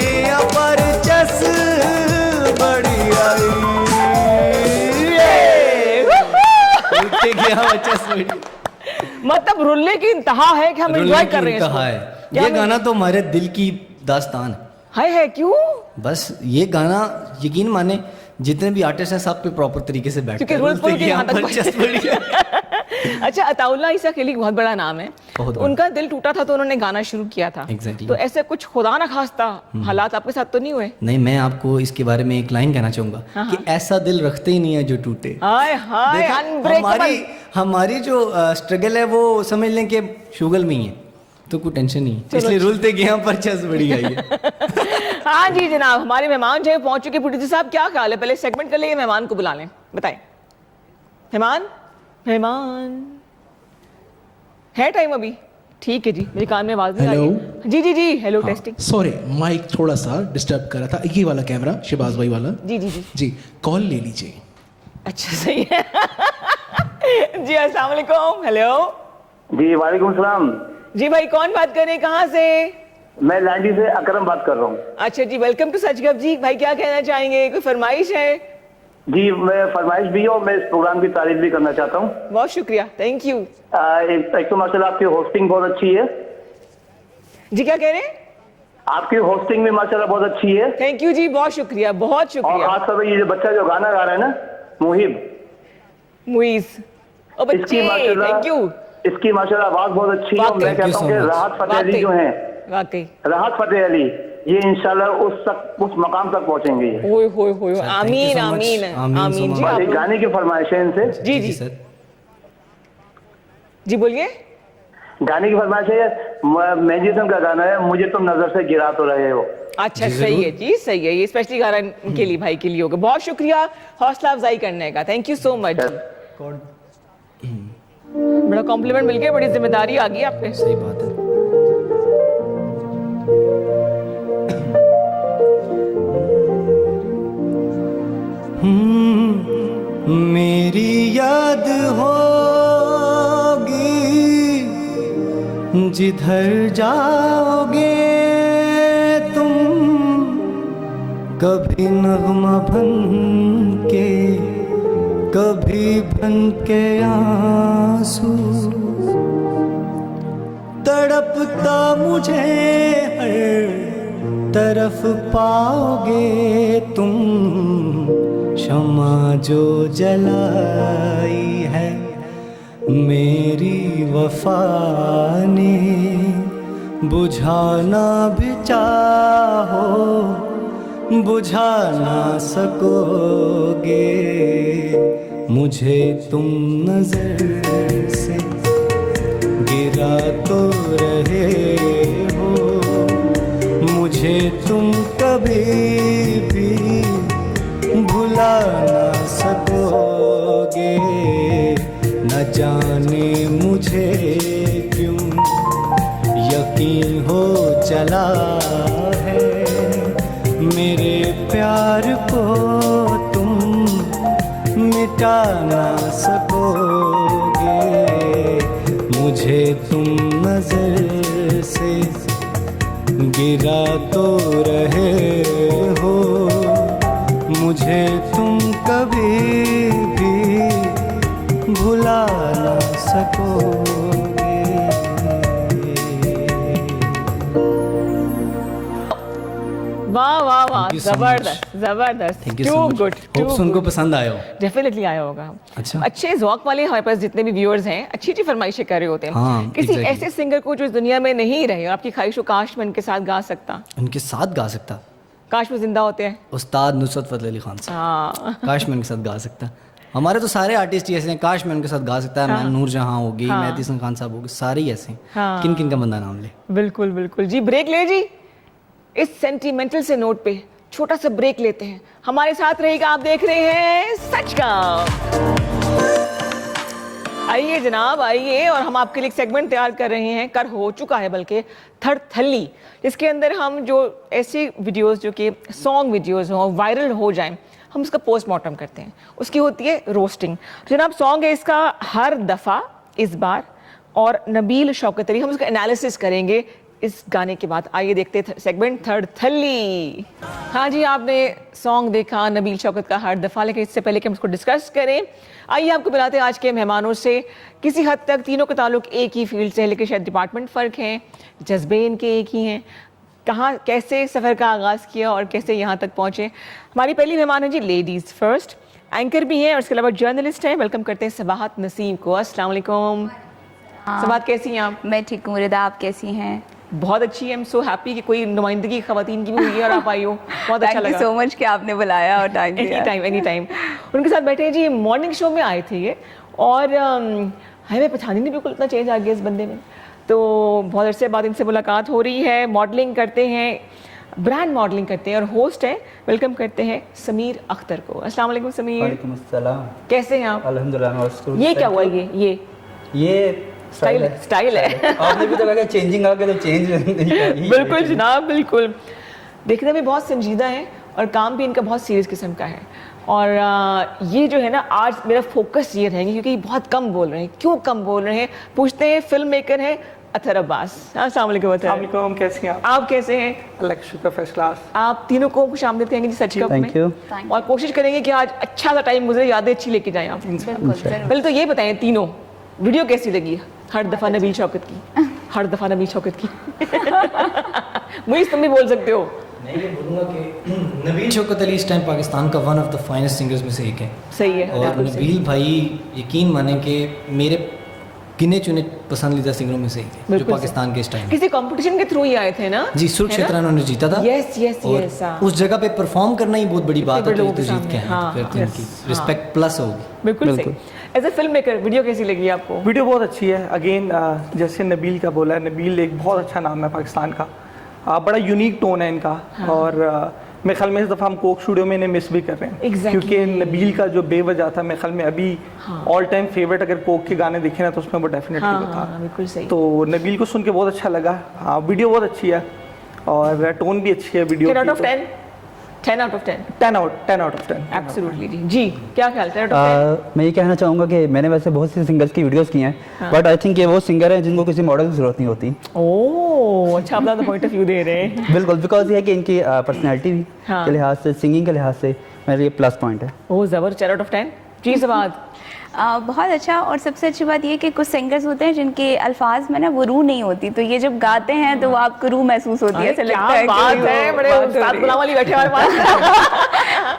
पर चस बड़ी आई रुलते गया चस बड़ी मतलब रुलने की इंतहा है कि हम एंजॉय कर रहे हैं इसको। है ये गाना तो हमारे दिल की दास्तान है क्यों? बस ये गाना यकीन माने जितने भी आर्टिस्ट हैं सब पे प्रॉपर तरीके से बैठते हैं रुलते गया पर चस बड़ी आई। अच्छा, अताउल्लाह ईसा खिली बहुत बड़ा नाम है, तो उनका दिल टूटा था तो उन्होंने गाना शुरू किया था। Exactly. तो ऐसे कुछ खुदा ना खास्ता हालात आपके साथ तो नहीं हुए? नहीं, मैं आपको इसके बारे में एक लाइन कहना चाहूंगा कि ऐसा दिल रखते ही नहीं है जो टूटे। हाय हाय, अनब्रेकेबल। हमारी जो स्ट्रगल है वो समझ लें कि शुगल में ही है, तो कोई टेंशन नहीं, इसलिए रुलते गए पर चस बड़ी आई है। हाँ जी जनाब, हमारे मेहमान जो है पहुंच चुके। प्रोड्यूसर साहब क्या ख्याल है, पहले सेगमेंट कर ले, मेहमान को बुला लें, बताएं। मेहमान है टाइम अभी? ठीक है जी, मेरे कान में आवाज नहीं आ रही। जी जी जी, हेलो टेस्टिंग। सॉरी, माइक थोड़ा सा डिस्टर्ब कर रहा था। ये वाला कैमरा शिबाज भाई वाला। जी जी जी जी, कॉल ले लीजिए। अच्छा सही है। जी अस्सलाम वालेकुम। हेलो जी वालेकुम सलाम। जी भाई, कौन बात कर रहे हैं, कहाँ से? मैं लांडी से अकरम बात कर रहा हूँ। अच्छा जी, वेलकम टू सच गप। जी भाई, क्या कहना चाहेंगे, कोई फरमाइश है? जी, मैं फरमाइश भी और मैं इस प्रोग्राम की तारीफ भी करना चाहता हूँ। बहुत शुक्रिया, थैंक यू। एक तो माशाल्लाह आपकी होस्टिंग बहुत अच्छी है। जी क्या कह रहे हैं? आपकी होस्टिंग भी माशाल्लाह बहुत अच्छी है। थैंक यू जी, बहुत शुक्रिया, बहुत और शुक्रिया। खासतौर पर ये जो बच्चा जो गाना गा रहा है ना, मुहिब, मुइज, ओ बच्चे, थैंक यू। इसकी माशाल्लाह आवाज बहुत अच्छी है। और मैं कहता हूँ कि राहत फतेह अली जो है, वाकई राहत फतेह अली, ये इंशाल्लाह उस मकाम तक पहुंचेंगे। ओए आमीन आमीन आमीन जी। एक गाने की फरमाइश है इनसे। जी जी सर, जी बोलिए। गाने की फरमाइश है, मेजिसन का गाना है, मुझे तुम नजर से गिरा तो रहे हो। अच्छा सही है जी, सही है, ये स्पेशली गाना के लिए, भाई के लिए होगा। बहुत शुक्रिया हौसला अफजाई करने का, थैंक यू सो मच। बड़ा कॉम्प्लीमेंट मिल गया, बड़ी जिम्मेदारी आ गई आप पे। सही बात है। मेरी याद होगी जिधर जाओगे तुम, कभी नगमा बन के, कभी बन के आंसू, तड़पता मुझे हर तरफ पाओगे तुम, शमा जो जलाई है मेरी वफा ने, बुझाना भी चाहो बुझा ना सकोगे, मुझे तुम नजर से गिरा तो रहे हो, मुझे तुम कभी भी भुला ना सकोगे, न जाने मुझे क्यों यकीन हो चला है, मेरे प्यार को तुम मिटा ना सकोगे, मुझे तुम नजर से गिरा तो रहे हो, मुझे तुम कभी भी भुला ना सकोगे। वाह वाह वाह, Thank you so जबरदस्त जबरदस्त, thank you too so much. Good, hopes उनको पसंद आया हो। डेफिनेटली आया होगा। अच्छा। अच्छे ज़ौक वाले हमारे पास जितने भी व्यूअर्स हैं अच्छी अच्छी फरमाइशें कर रहे होते हैं। हाँ, किसी exactly. ऐसे सिंगर को जो इस दुनिया में नहीं रहे और आपकी ख्वाहिश हो काश मैं उनके साथ गा सकता, उनके साथ गा सकता, काश वो जिंदा होते हैं। उस्ताद नुसरत फतेह अली खान साहब, हाँ काश मैं उनके साथ गा सकता। हमारे तो सारे आर्टिस्ट ही ऐसे हैं, काश मैं उनके साथ गा सकता है। हाँ। मैं नूर जहाँ होगी, हाँ। मेहदी हसन खान साहब होगी, सारे ही ऐसे हैं। हाँ। किन किन का बंदा नाम ले। बिल्कुल बिल्कुल जी। ब्रेक ले जी, इस सेंटिमेंटल से नोट पे छोटा सा ब्रेक लेते हैं। हमारे साथ रहेगा, आप देख रहे हैं सच का। आइए जनाब आइए, और हम आपके लिए एक सेगमेंट तैयार कर रहे हैं, कर हो चुका है बल्कि, थड़थल्ली, जिसके अंदर हम जो ऐसी वीडियोस जो कि सॉन्ग वीडियोस हों, वायरल हो जाएं, हम उसका पोस्टमार्टम करते हैं। उसकी होती है रोस्टिंग। जनाब सॉन्ग है इसका हर दफ़ा इस बार, और नबील शौकत अली, हम उसका एनालिसिस करेंगे इस गाने के बाद। आइए देखते हैं सेगमेंट थड़थल्ली। हाँ जी, आपने सॉन्ग देखा नबील शौकत का हर दफ़ा, लेकिन इससे पहले कि हम उसको डिस्कस करें, आइए आपको मिलाते हैं आज के मेहमानों से। किसी हद तक तीनों का ताल्लुक एक ही फील्ड से है, लेकिन शायद डिपार्टमेंट फ़र्क हैं, जज्बे इनके एक ही हैं। कहाँ कैसे सफ़र का आगाज़ किया और कैसे यहाँ तक पहुँचे। हमारी पहली मेहमान है जी लेडीज़ फर्स्ट, एंकर भी हैं और इसके अलावा जर्नलिस्ट हैं। वेलकम करते हैं सबाहत नसीम को। अस्सलाम वालेकुम। सबाहत कैसी हैं आप? मैं ठीक हूँ रिदा, आप कैसी हैं? बहुत अच्छी है। आई एम सो हैप्पी कि कोई नुमाइंदगी ख़वातीन की भी हुई है और आप आई हो, बहुत अच्छा लगा। थैंक यू सो मच कि आपने बुलाया और टाइम दिया। Any time. उनके साथ बैठे हैं जी, मॉर्निंग शो में आए थे ये, और हमें पहचानी नहीं, बिल्कुल इतना चेंज आ गया इस बंदे में। तो बहुत अर्से बाद इनसे मुलाकात हो रही है। मॉडलिंग करते हैं, ब्रांड मॉडलिंग करते हैं और होस्ट हैं। वेलकम करते हैं समीर अख्तर को। अस्सलाम वालेकुम समीर। वालेकुम अस्सलाम। कैसे हैं आप? अल्हम्दुलिल्लाह। ये क्या हुआ? ये स्टाइल है। आपने भी तो कहा चेंजिंग आ गया, तो चेंज नहीं। बिल्कुल जनाब, बिल्कुल। देखने में बहुत संजीदा है और काम भी इनका बहुत सीरियस किस्म का है। और ये जो है ना, आज मेरा फोकस ये रहेंगे क्योंकि बहुत कम बोल रहे हैं। क्यों कम बोल रहे हैं पूछते हैं, फिल्म मेकर हैं अतर अब्बास। अस्सलाम वालेकुम अतर। वालेकुम, कैसी हैं आप कैसे हैं? अल्लाह का शुक्र, फर्स्ट क्लास। आप तीनों को खुशामदीद कहेंगे जी सच कप में। Thank you. और कोशिश करेंगे कि आज अच्छा सा टाइम गुजरे, यादें अच्छी लेके जाएं आप। पहले तो ये बताएं, तीनों वीडियो कैसी लगी हर दफ़ा नबील शौकत की? हर दफ़ा नबील शौकत की। मुझे तुम भी बोल सकते हो। मैं ये बोलूँगा कि नबील शौकत अली इस टाइम पाकिस्तान का one of the finest singers में से एक है। सही है। और नबील भाई यकीन माने कि मेरे गिने चुने पसंदीदा सिंगरों में से एक है जो पाकिस्तान के इस टाइम। किसी कंपटीशन के थ्रू ही आए थे ना जी, सुर क्षेत्र उन्होंने जीता था। Yes yes yes. उस जगह पे परफॉर्म करना ही बहुत बड़ी बात है, तो जीत के हैं, हाँ, फिर तो इनकी रिस्पेक्ट प्लस होगी। बिल्कुल सही। As a film maker video कैसी लगी आपको? वीडियो बहुत अच्छी है। अगेन जैसे नबील का बोला है, नबील एक बहुत अच्छा नाम है पाकिस्तान का। बड़ा यूनिक टोन है इनका। हाँ। और मेरे ख्याल में इस दफ़ा हम कोक स्टूडियो में इन्हें मिस भी कर रहे हैं। Exactly. क्योंकि नबील का जो बेवजह था, मेरे ख्याल में अभी ऑल टाइम फेवरेट अगर कोक के गाने देखे ना तो उसमें वो डेफिनेटली हाँ, था। हाँ, बिल्कुल सही। तो नबील को सुन के बहुत अच्छा लगा। हाँ, वीडियो बहुत अच्छी है और टोन भी अच्छी है वीडियो 10 की। out of 10? 10 out of 10? 10 out of 10। Absolutely जी। क्या ख्याल? 10 out of 10? मैं ये कहना चाहूँगा कि मैंने वैसे बहुत सी सिंगर्स की वीडियोस की हैं, बट आई थिंक ये वो सिंगर हैं जिनको किसी मॉडल की ज़रूरत नहीं होती। ओह, अच्छा, अपना तो पॉइंट ऑफ व्यू दे रहे हैं। बिल्कुल, बिकॉज ये है कि इनकी पर्सनैलिटी हाँ। के लिहाज से, सिंगिंग के लिहाज से मेरे लिए प्लस पॉइंट है। ओह ज़बर। 10 out of 10 जी। सबाद? बहुत अच्छा। और सबसे अच्छी बात ये कि कुछ सिंगर्स होते हैं जिनके अल्फाज में ना वो रूह नहीं होती, तो ये जब गाते हैं तो वो आपको रूह महसूस होती है। ऐसा लगता है बात कि है, वो बड़े बात हो उस्ताद रही गुलाम है। अली बैठे हमारे पास।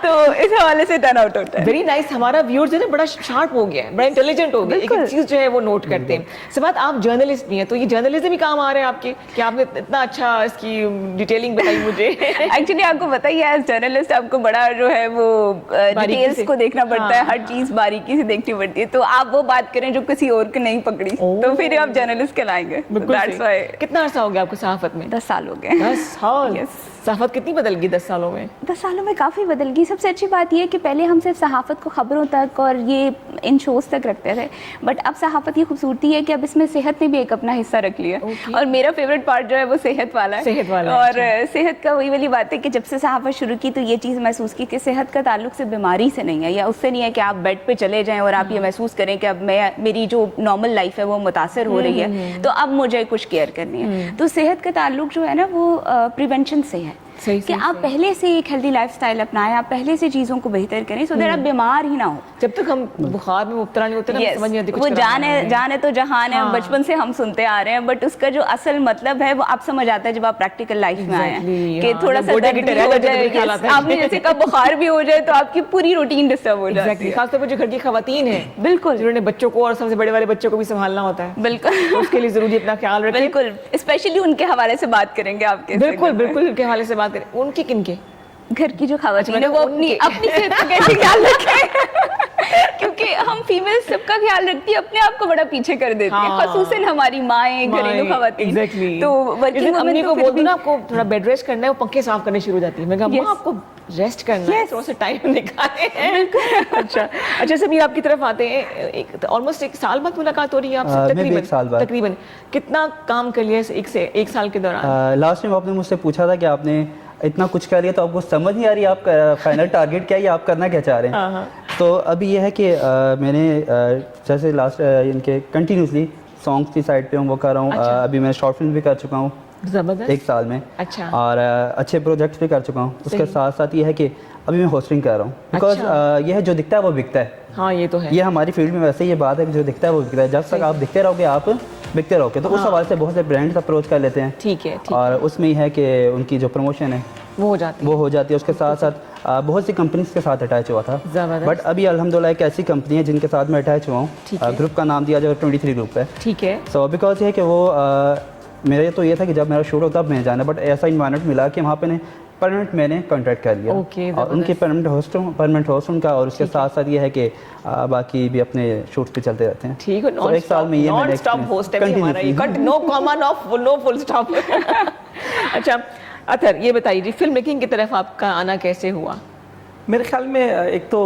तो इस हवाले से 10 out of 10। Very nice. हमारा व्यूअर्स है ना बड़ा शार्प हो गया है, बड़ा इंटेलिजेंट हो गया, एक एक चीज जो है वो नोट करते हैं। सबात, आप जर्नलिस्ट भी हैं, तो ये जर्नलिज्म भी काम आ रहे हैं आपके कि आपने इतना अच्छा इसकी डिटेलिंग बताई मुझे। एक्चुअली आपको पता ही है, एज जर्नलिस्ट आपको बड़ा जो है वो डिटेल्स को देखना पड़ता है, हर चीज़ बारीकी से देखनी पड़ती है। तो आप वो बात करें जो किसी और की नहीं पकड़ी, तो फिर आप जर्नलिस्ट कहलाएंगे। कितना अर्सा हो गया आपको सहाफत में? 10 साल हो गए। 10 साल? Yes। सहाफत कितनी बदल गई 10 सालों में? 10 सालों में काफ़ी बदल गई। सबसे अच्छी बात यह है कि पहले हम सिर्फ सहाफ़त को ख़बरों तक और ये इन शोज़ तक रखते थे, बट अब सहाफ़त की खूबसूरती है कि अब इसमें सेहत ने भी एक अपना हिस्सा रख लिया। और मेरा फेवरेट पार्ट जो है वो सेहत वाला है। सेहत वाला और सेहत का वही वाली बात है कि जब से सहाफ़त शुरू की तो ये चीज़ महसूस की कि सेहत का ताल्लुक सिर्फ बीमारी से नहीं है, या उससे नहीं है कि आप बेड पर चले जाएँ और आप ये महसूस करें कि अब मेरी जो नॉर्मल लाइफ है वो मुतासर हो रही है, तो अब मुझे कुछ केयर करनी है। तो सेहत का ताल्लुक जो है ना वो प्रिवेंशन से है। कि आप पहले से एक हेल्दी लाइफस्टाइल अपनाएं, आप पहले से चीज़ों को बेहतर करें सो दैट आप बीमार ही ना हो। जब तक हम बुखार में मुब्तला नहीं होते ना, समझ नहीं आती कुछ वो जाने तो जहान है, बचपन से हम सुनते आ रहे हैं, बट उसका जो असल मतलब है वो आप समझ आता है जब आप प्रैक्टिकल लाइफ में आए हैं कि थोड़ा सा दर्द भी हो जाए, आपने जैसे कहा बुखार भी हो जाए तो आपकी पूरी रूटीन डिस्टर्ब हो जाती है। खासतौर पर जो घर की खवातीन है, बिल्कुल, जिन्होंने बच्चों को और सबसे बड़े वाले बच्चों को भी संभालना होता है, बिल्कुल उसके लिए जरूरी अपना ख्याल रखें। बिल्कुल, स्पेशली उनके हवाले से बात करेंगे आपके, बिल्कुल बिल्कुल उनके हवाले से बात करें। उनके किनके? घर की जो खवातीन है वो अपनी सेहत का कैसे ख्याल रखें क्योंकि हम फीमेल सबका ख्याल रखती है, अपने आप को बड़ा पीछे कर देती है, खासूसन हमारी माएं, घरेलू खवातीन। एग्जैक्टली। तो वर्किंग वुमेन को बोल दो ना आपको थोड़ा बेड रेस्ट करना है, वो पंखे साफ करने शुरू हो जाती है। मैं कहा मां आपको रेस्ट करना है, थोड़ा सा टाइम निकालें। अच्छा समीर, आपकी तरफ आते हैं, ऑलमोस्ट एक साल बाद मुलाकात हो रही है आपसे तकरीबन। कितना काम कर लिया एक साल के दौरान? लास्ट टाइम आपने मुझसे पूछा था कि आपने इतना कुछ कर लिया तो आपको समझ नहीं आ रही आप फाइनल टारगेट क्या है, आप करना क्या चाह रहे हैं। तो अभी ये है कि मैंने जैसे लास्ट इनके कंटिन्यूसली सॉन्ग्स की साइड पे हूँ, वो कर रहा हूँ। अभी मैं शॉर्ट फिल्म भी कर चुका हूँ एक साल में। अच्छा। और अच्छे प्रोजेक्ट्स भी कर चुका हूँ। उसके साथ साथ ये है कि अभी मैं होस्टिंग कर रहा हूँ, बिकॉज ये है जो दिखता है वो बिकता है। हाँ ये तो है, ये हमारी फील्ड में वैसे ये बात है कि जो दिखता है वो बिकता है। जब तक आप दिखते रहोगे आप बिकते रहोगे। तो उस हवाले से बहुत से ब्रांड्स अप्रोच कर लेते हैं। ठीक है। और उसमें ही है कि उनकी जो प्रमोशन है वो हो जाती है। उसके साथ साथ बहुत सी कंपनीज के साथ अटैच हुआ था, बट अभी अल्हम्दुलिल्लाह एक ऐसी कंपनी है जिनके साथ मैं अटैच हुआ हूँ। ग्रुप का नाम दिया जाए 23 ग्रुप है। ठीक है। सो बिकॉज ये कि वो मेरा तो ये था कि जब मेरा शूट होता तब मैं जाना, बट ऐसा इन्वायरमेंट मिला कि वहाँ पे परमानेंट मैंने कॉन्ट्रैक्ट कर लिया। और उनके परमानेंट होस्ट उनका, और उसके साथ साथ ये है कि बाकी भी अपने शूट्स पे चलते रहते हैं। ठीक है। तो एक साल में ये नॉन स्टॉप होस्ट है हमारा, ये cut no comma no full stop. अच्छा अतर, ये बताइए जी, फिल्म मेकिंग की तरफ आपका आना कैसे हुआ? मेरे ख्याल में एक तो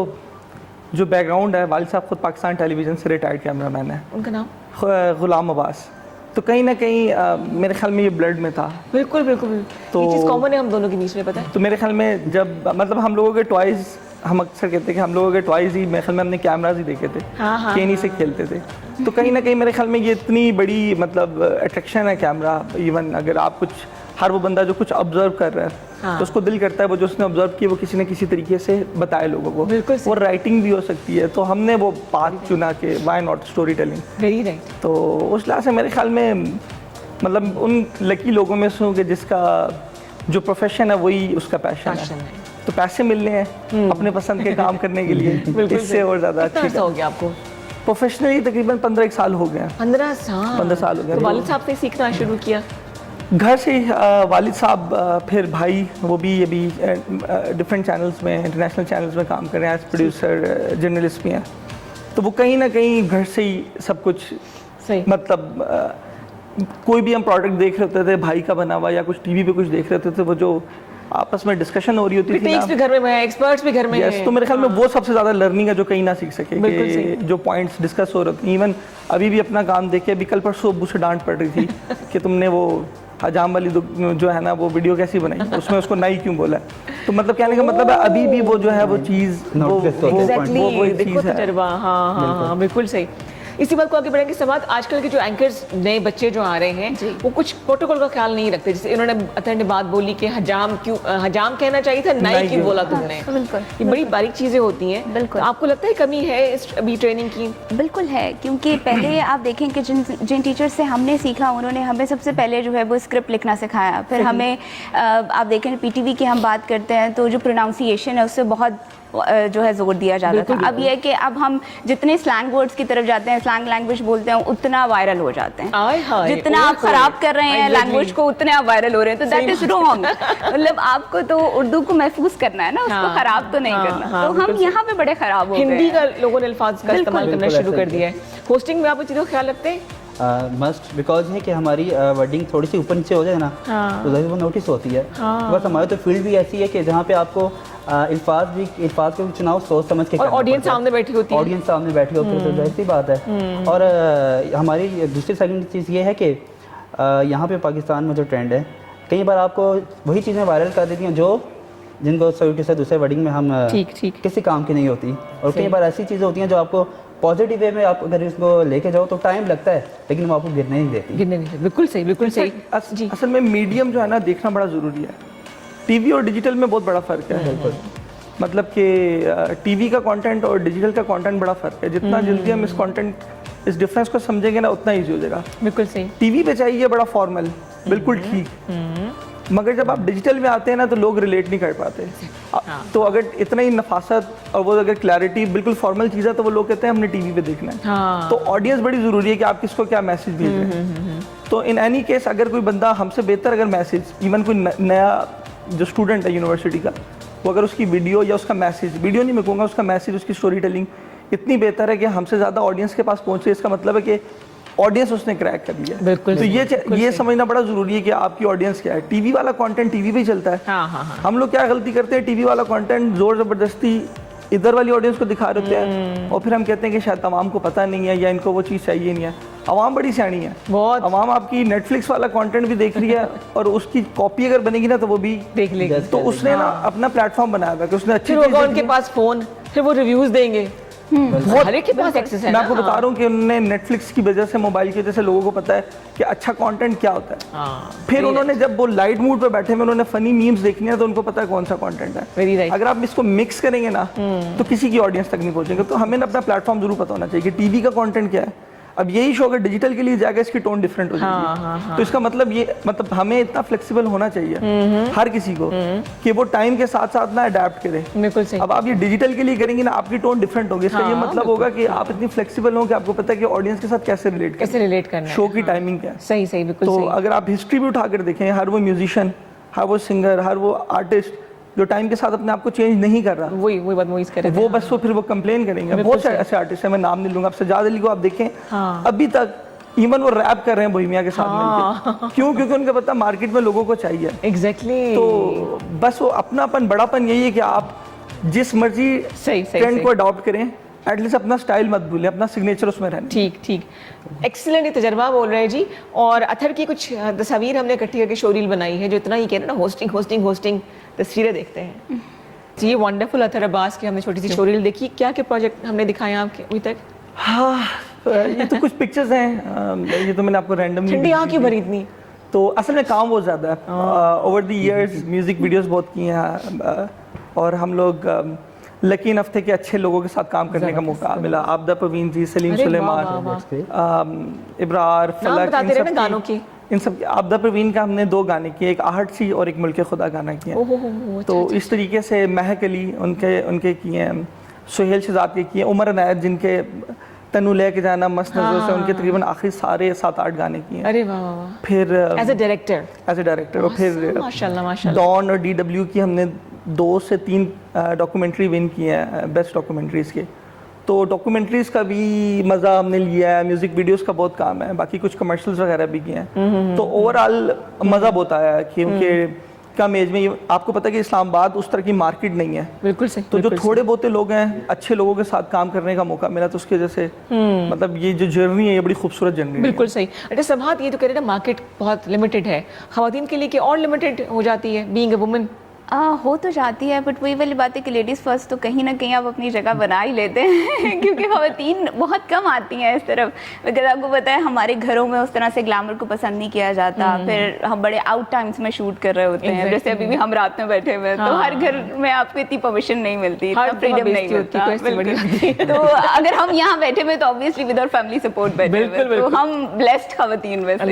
जो बैकग्राउंड है, वालिद साहब खुद पाकिस्तान टेलीविज़न से रिटायर्ड कैमरामैन है। उनका नाम? गुलाम अब्बास। तो कहीं ना कहीं मेरे ख्याल में ये ब्लड में था। बिल्कुल बिल्कुल। तो ये चीज़ कॉमन है हम दोनों के बीच में, पता है। तो मेरे ख्याल में जब मतलब हम लोगों के टॉयज़, हम अक्सर कहते हैं कि हम लोगों के टॉयज़ ही मेरे ख्याल में हमने कैमराज ही देखे थे, केनी से खेलते थे। तो कहीं ना कहीं मेरे ख्याल में ये इतनी बड़ी मतलब अट्रैक्शन है कैमरा। इवन अगर आप कुछ, हर वो बंदा जो कुछ ऑब्जर्व कर रहा है तो उसको दिल करता है वो जो उसने ऑब्जर्व किया वो किसी न किसी तरीके से बताए लोगों को। वो राइटिंग भी हो सकती है, तो हमने वो पाथ चुना के why not story telling. Very right. तो उस लिहाज से मेरे ख्याल में मतलब उन लकी लोगों में से हूँ कि जिसका जो प्रोफेशन है वही उसका पैशन है। तो पैसे मिलने हैं अपने पसंद के काम करने के लिए, इससे और ज़्यादा अच्छा हो गया आपको। प्रोफेशनली तकरीबन 15 साल हो गए। 15 साल हो गए। तो वालिद साहब से सीखना शुरू किया घर से? वालिद साहब, फिर भाई, वो भी अभी डिफरेंट चैनल्स में, इंटरनेशनल चैनल्स में काम कर रहे हैं एज प्रोड्यूसर, जर्नलिस्ट भी हैं। तो वो कहीं ना कहीं घर से ही सब कुछ सही, मतलब कोई भी हम प्रोडक्ट देख रहे होते थे भाई का बना हुआ, या कुछ टीवी पे कुछ देख रहे होते थे, वो जो आपस में डिस्कशन हो रही होती थी ना, भी घर में है, एक्सपर्ट्स भी घर में हैं। तो मेरे ख्याल में वो सबसे ज़्यादा लर्निंग है जो कहीं ना सीख सके कि जो पॉइंट्स डिस्कस हो रहे थे। इवन अभी भी अपना काम देखे, अभी कल परसों अब्बू से डांट पड़ रही थी कि तुमने वो हजाम वाली जो है ना वो वीडियो कैसी बनाई, उसमें उसको नाई क्यों बोला। तो मतलब कहने का मतलब है अभी भी वो जो है वो चीज़ हाँ बिल्कुल सही। इसी बात को आगे बढ़ेंगे समाज। आजकल के जो एंकर्स नए बच्चे जो आ रहे हैं वो कुछ प्रोटोकॉल का ख्याल नहीं रखते। जैसे इन्होंने अतर ने बात बोली कि हजाम कहना चाहिए था, नाई क्यों बोला तुमने। बिल्कुल, ये बड़ी बारीक चीज़ें होती हैं। बिल्कुल। तो आपको लगता है कमी है अभी ट्रेनिंग की? बिल्कुल है, क्योंकि पहले आप देखें कि जिन टीचर से हमने सीखा उन्होंने हमें सबसे पहले जो है वो स्क्रिप्ट लिखना सिखाया। फिर हमें आप देखें पीटीवी की हम बात करते हैं तो जो प्रोनाउंसिएशन है उससे बहुत जो है जोर दिया जाता था। अब ये है कि अब हम जितने स्लैंग वर्ड्स की तरफ जाते हैं, स्लैंग लैंग्वेज बोलते हैं, उतना वायरल हो जाते हैं। जितना आप खराब कर रहे हैं लैंग्वेज को उतने आप वायरल हो रहे हैं। तो दैट इज रॉन्ग। मतलब आपको तो उर्दू को महफूज करना है ना, उसको खराब तो नहीं करना। तो हम यहाँ पे बड़े खराब हो गए। हिंदी का लोगों ने अल्फाज का इस्तेमाल करना शुरू कर दिया है। होस्टिंग में आप इस चीज़ों का ख्याल रखते हैं? मस्ट, बिकॉज है कि हमारी वर्डिंग थोड़ी सी ऊपर नीचे हो जाए ना तो जरूर वो नोटिस होती है। बस हमारी तो फील्ड भी ऐसी है कि जहाँ पे आपको अल्फाज के चुनाव सोच समझ के, और ऑडियंस सामने बैठी होती है, ऑडियंस सामने बैठी होती है, तो ऐसी बात है। और हमारी दूसरी सेकंड चीज़ ये है कि यहाँ पे पाकिस्तान में जो ट्रेंड है, कई बार आपको वही चीज़ें वायरल कर देती हैं जो जिनको से दूसरे वर्डिंग में हम किसी काम की नहीं होती। और कई बार ऐसी चीज़ें होती हैं जो आपको पॉजिटिव वे में आप अगर इसको लेके जाओ तो टाइम लगता है, लेकिन वो आपको गिरने नहीं देती। बिल्कुल सही, बिल्कुल सही। असल में मीडियम जो है ना देखना बड़ा ज़रूरी है। टीवी और डिजिटल में बहुत बड़ा फ़र्क है। मतलब कि टीवी का कंटेंट और डिजिटल का कंटेंट बड़ा फ़र्क है। जितना जल्दी हम इस डिफरेंस को समझेंगे ना, उतना ईजी हो जाएगा। बिल्कुल सही। टीवी पे चाहिए बड़ा फॉर्मल, बिल्कुल ठीक, मगर जब आप डिजिटल में आते हैं ना तो लोग रिलेट नहीं कर पाते। तो अगर इतना ही नफासत और वो अगर क्लैरिटी बिल्कुल फॉर्मल चीज़ है तो वो लोग कहते हैं हमने टीवी पे देखना है। तो ऑडियंस बड़ी ज़रूरी है कि आप किसको क्या मैसेज भेज रहे हैं। तो इन एनी केस अगर कोई बंदा हमसे बेहतर अगर मैसेज, इवन कोई नया जो स्टूडेंट है यूनिवर्सिटी का, वो अगर उसकी वीडियो या उसका मैसेज, वीडियो नहीं मैं कहूँगा, उसका मैसेज, उसकी स्टोरी टेलिंग इतनी बेहतर है कि हमसे ज़्यादा ऑडियंस के पास पहुँचे, इसका मतलब है कि ऑडियंस उसने क्रैक कर लिया। बिल्कुल। तो ये समझना बड़ा जरूरी है कि आपकी ऑडियंस क्या है। टीवी वाला कंटेंट टीवी पे ही चलता है। हाँ। हम लोग क्या गलती करते हैं, टीवी वाला कंटेंट जोर जबरदस्ती इधर वाली ऑडियंस को दिखा रहे होते हैं और फिर हम कहते हैं कि शायद तमाम को पता नहीं है या इनको वो चीज़ चाहिए नहीं है। अवाम बड़ी सियानी है, बहुत। अवाम आपकी नेटफ्लिक्स वाला कंटेंट भी देख रही है और उसकी कॉपी अगर बनेगी ना तो वो भी देख लेगी। तो उसने ना अपना प्लेटफॉर्म बनाया हुआ कि उसने अच्छी चीज़, उनके पास फोन, फिर वो रिव्यूज देंगे। हर एक के पास एक्सेस है। मैं आपको बता रहा हूँ कि उन्होंने नेटफ्लिक्स की वजह से, मोबाइल की वजह से लोगों को पता है कि अच्छा कंटेंट क्या होता है। फिर उन्होंने जब वो लाइट मूड पे बैठे में उन्होंने फनी मीम्स देखनी है तो उनको पता है कौन सा कंटेंट है। अगर आप इसको मिक्स करेंगे ना तो किसी की ऑडियंस तक नहीं पहुंचेंगे। तो हमें अपना प्लेटफॉर्म जरूर पता होना चाहिए कि टीवी का कंटेंट क्या है। अब यही शो अगर डिजिटल के लिए जाएगा इसकी टोन डिफरेंट हो जाएगी। तो इसका मतलब हमें इतना फ्लेक्सिबल होना चाहिए हर किसी को कि वो टाइम के साथ साथ ना अडेप्ट करे। बिल्कुल सही। अब आप ये डिजिटल के लिए करेंगे ना, आपकी टोन डिफरेंट होगी। इसका ये मतलब होगा कि आप इतनी फ्लेक्सिबल हो कि आपको पता है कि ऑडियंस के साथ कैसे रिलेट करना है, शो की टाइमिंग क्या है। सही बिल्कुल। तो अगर आप हिस्ट्री भी उठाकर देखें, हर वो म्यूजिशियन, हर वो सिंगर, हर वो आर्टिस्ट जो टाइम के साथ अपने आप को चेंज नहीं कर रहा, वही बात मूवीज कर रहे थे। वो बस वो फिर वो कंप्लेन करेंगे। बहुत सारे ऐसे आर्टिस्ट हैं, मैं नाम नहीं लूंगा। आप सजाद अली को आप देखें, अभी तक इवन वो रैप कर रहे हैं बोहेमिया के साथ मिलकर। क्यों? क्योंकि उनको पता मार्केट में लोगों को चाहिए। एग्जैक्टली। तो बस वो अपनापन, बड़ापन यही है कि आप जिस मर्जी ट्रेंड को अडॉप्ट करें, एटलीस्ट अपना स्टाइल मत भूलें, अपना सिग्नेचर उसमें रहना। ठीक। एक्सीलेंट तजर्बा बोल रहे हैं जी। और अथर की कुछ तस्वीर हमने इकट्ठी करके शोरील बनाई है, जो इतना ही कह रहे हैं ना, होस्टिंग तस्वीरें देखते हैं जी। वंडरफुल अथर अब्बास की हमने छोटी सी शोरील देखी। क्या प्रोजेक्ट हमने दिखाए आपके अभी तक? हाँ, ये तो कुछ पिक्चर्स हैं, ये तो मैंने आपको रैंडम। ठंडी आँख क्यों भरी इतनी? तो असल में काम बहुत ज़्यादा है। Over the years music videos बहुत किए हैं और हम लोग लकीन हफ्ते के अच्छे लोगों के साथ काम करने का मौका मिला। आबदा परवीन जी, सलीम सुलेमान, इब्रार, फलक, इन सब। आबदा परवीन का हमने 2 गाने किए, एक आहट सी और एक मुल्क खुदा गाना किया। तो इस तरीके से महक अली उनके किए हैं, सुहेल शहजाद के किए, उमर अनायत जिनके तनु लेके जाना, मस्त नज़रों से, उनके तकरीबन आखिरी सारे 7-8 गाने किए। अरे वाह। फिर एज ए डायरेक्टर और फिर माशाल्लाह डॉन और DW की हमने 2 से 3 डॉक्यूमेंट्री विन किए हैं बेस्ट डॉक्यूमेंट्रीज़ के। तो डॉक्यूमेंट्रीज़ का भी मज़ा हमने लिया है, म्यूज़िक वीडियोस का बहुत काम है, बाकी कुछ कमर्शियल्स वगैरह भी किए हैं। तो ओवरऑल मज़ा बहुत आया है क्योंकि कम एज में, आपको पता है कि इस्लामाबाद उस तरह की मार्केट नहीं है। बिल्कुल सही। तो जो थोड़े बहुते लोग हैं, अच्छे लोगों के साथ काम करने का मौका मिला, तो उसकी वजह से मतलब ये जो जर्नी है ये बड़ी खूबसूरत जर्नी है। बिल्कुल सही। अच्छा सभात, ये तो कह रहे हैं ना मार्केट बहुत लिमिटेड है, ख़वातीन के लिए कि और लिमिटेड हो जाती है बीइंग अ वुमन? हो तो जाती है, बट वही वाली बात है कि लेडीज़ फर्स्ट तो कहीं ना कहीं आप अपनी जगह बना ही लेते हैं क्योंकि ख़वातीन बहुत कम आती हैं इस तरफ। अगर आपको पता है हमारे घरों में उस तरह से ग्लैमर को पसंद नहीं किया जाता। फिर हम बड़े आउट टाइम्स में शूट कर रहे होते हैं, जैसे अभी भी हम रात में बैठे हुए हैं। तो हर घर में आपको इतनी परमिशन नहीं मिलती, इतना फ्रीडम नहीं मिलता। तो अगर हम यहाँ बैठे हुए तो obviously with our family support बैठे हुए, तो हम ब्लेस्ड ख़वातीन में से।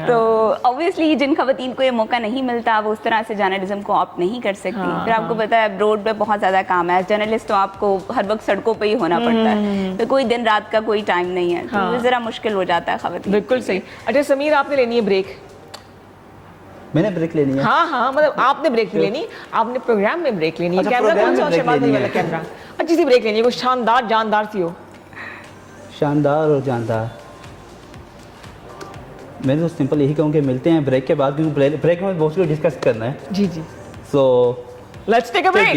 तो ऑब्वियसली जिन ख़वातीन को ये मौका नहीं मिलता वो उस तरह से जर्नलिज्म को ऑप्ट नहीं कर सकती। फिर आपको पता है रोड पे बहुत ज़्यादा काम है, जर्नलिस्ट तो आपको हर वक्त सड़कों पे ही होना पड़ता है, तो कोई दिन रात का कोई टाइम नहीं है। तो ज़रा मुश्किल हो जाता है ख़वातीन। बिल्कुल सही। अच्छा समीर, आपने लेनी है ब्रेक? मैंने ब्रेक लेनी है। हाँ, मतलब आपने ब्रेक नहीं लेनी, आपने प्रोग्राम में ब्रेक लेनी है। कैमरा कौन सा? शहबाज भाई वाला कैमरा। अच्छी सी ब्रेक लेनी है, वो शानदार जानदार सी हो। शानदार और जानदार। मैं तो सिंपल यही कहूँ कि मिलते हैं ब्रेक के बाद, क्योंकि ब्रेक में बहुत कुछ डिस्कस करना है। जी। So let's take a break.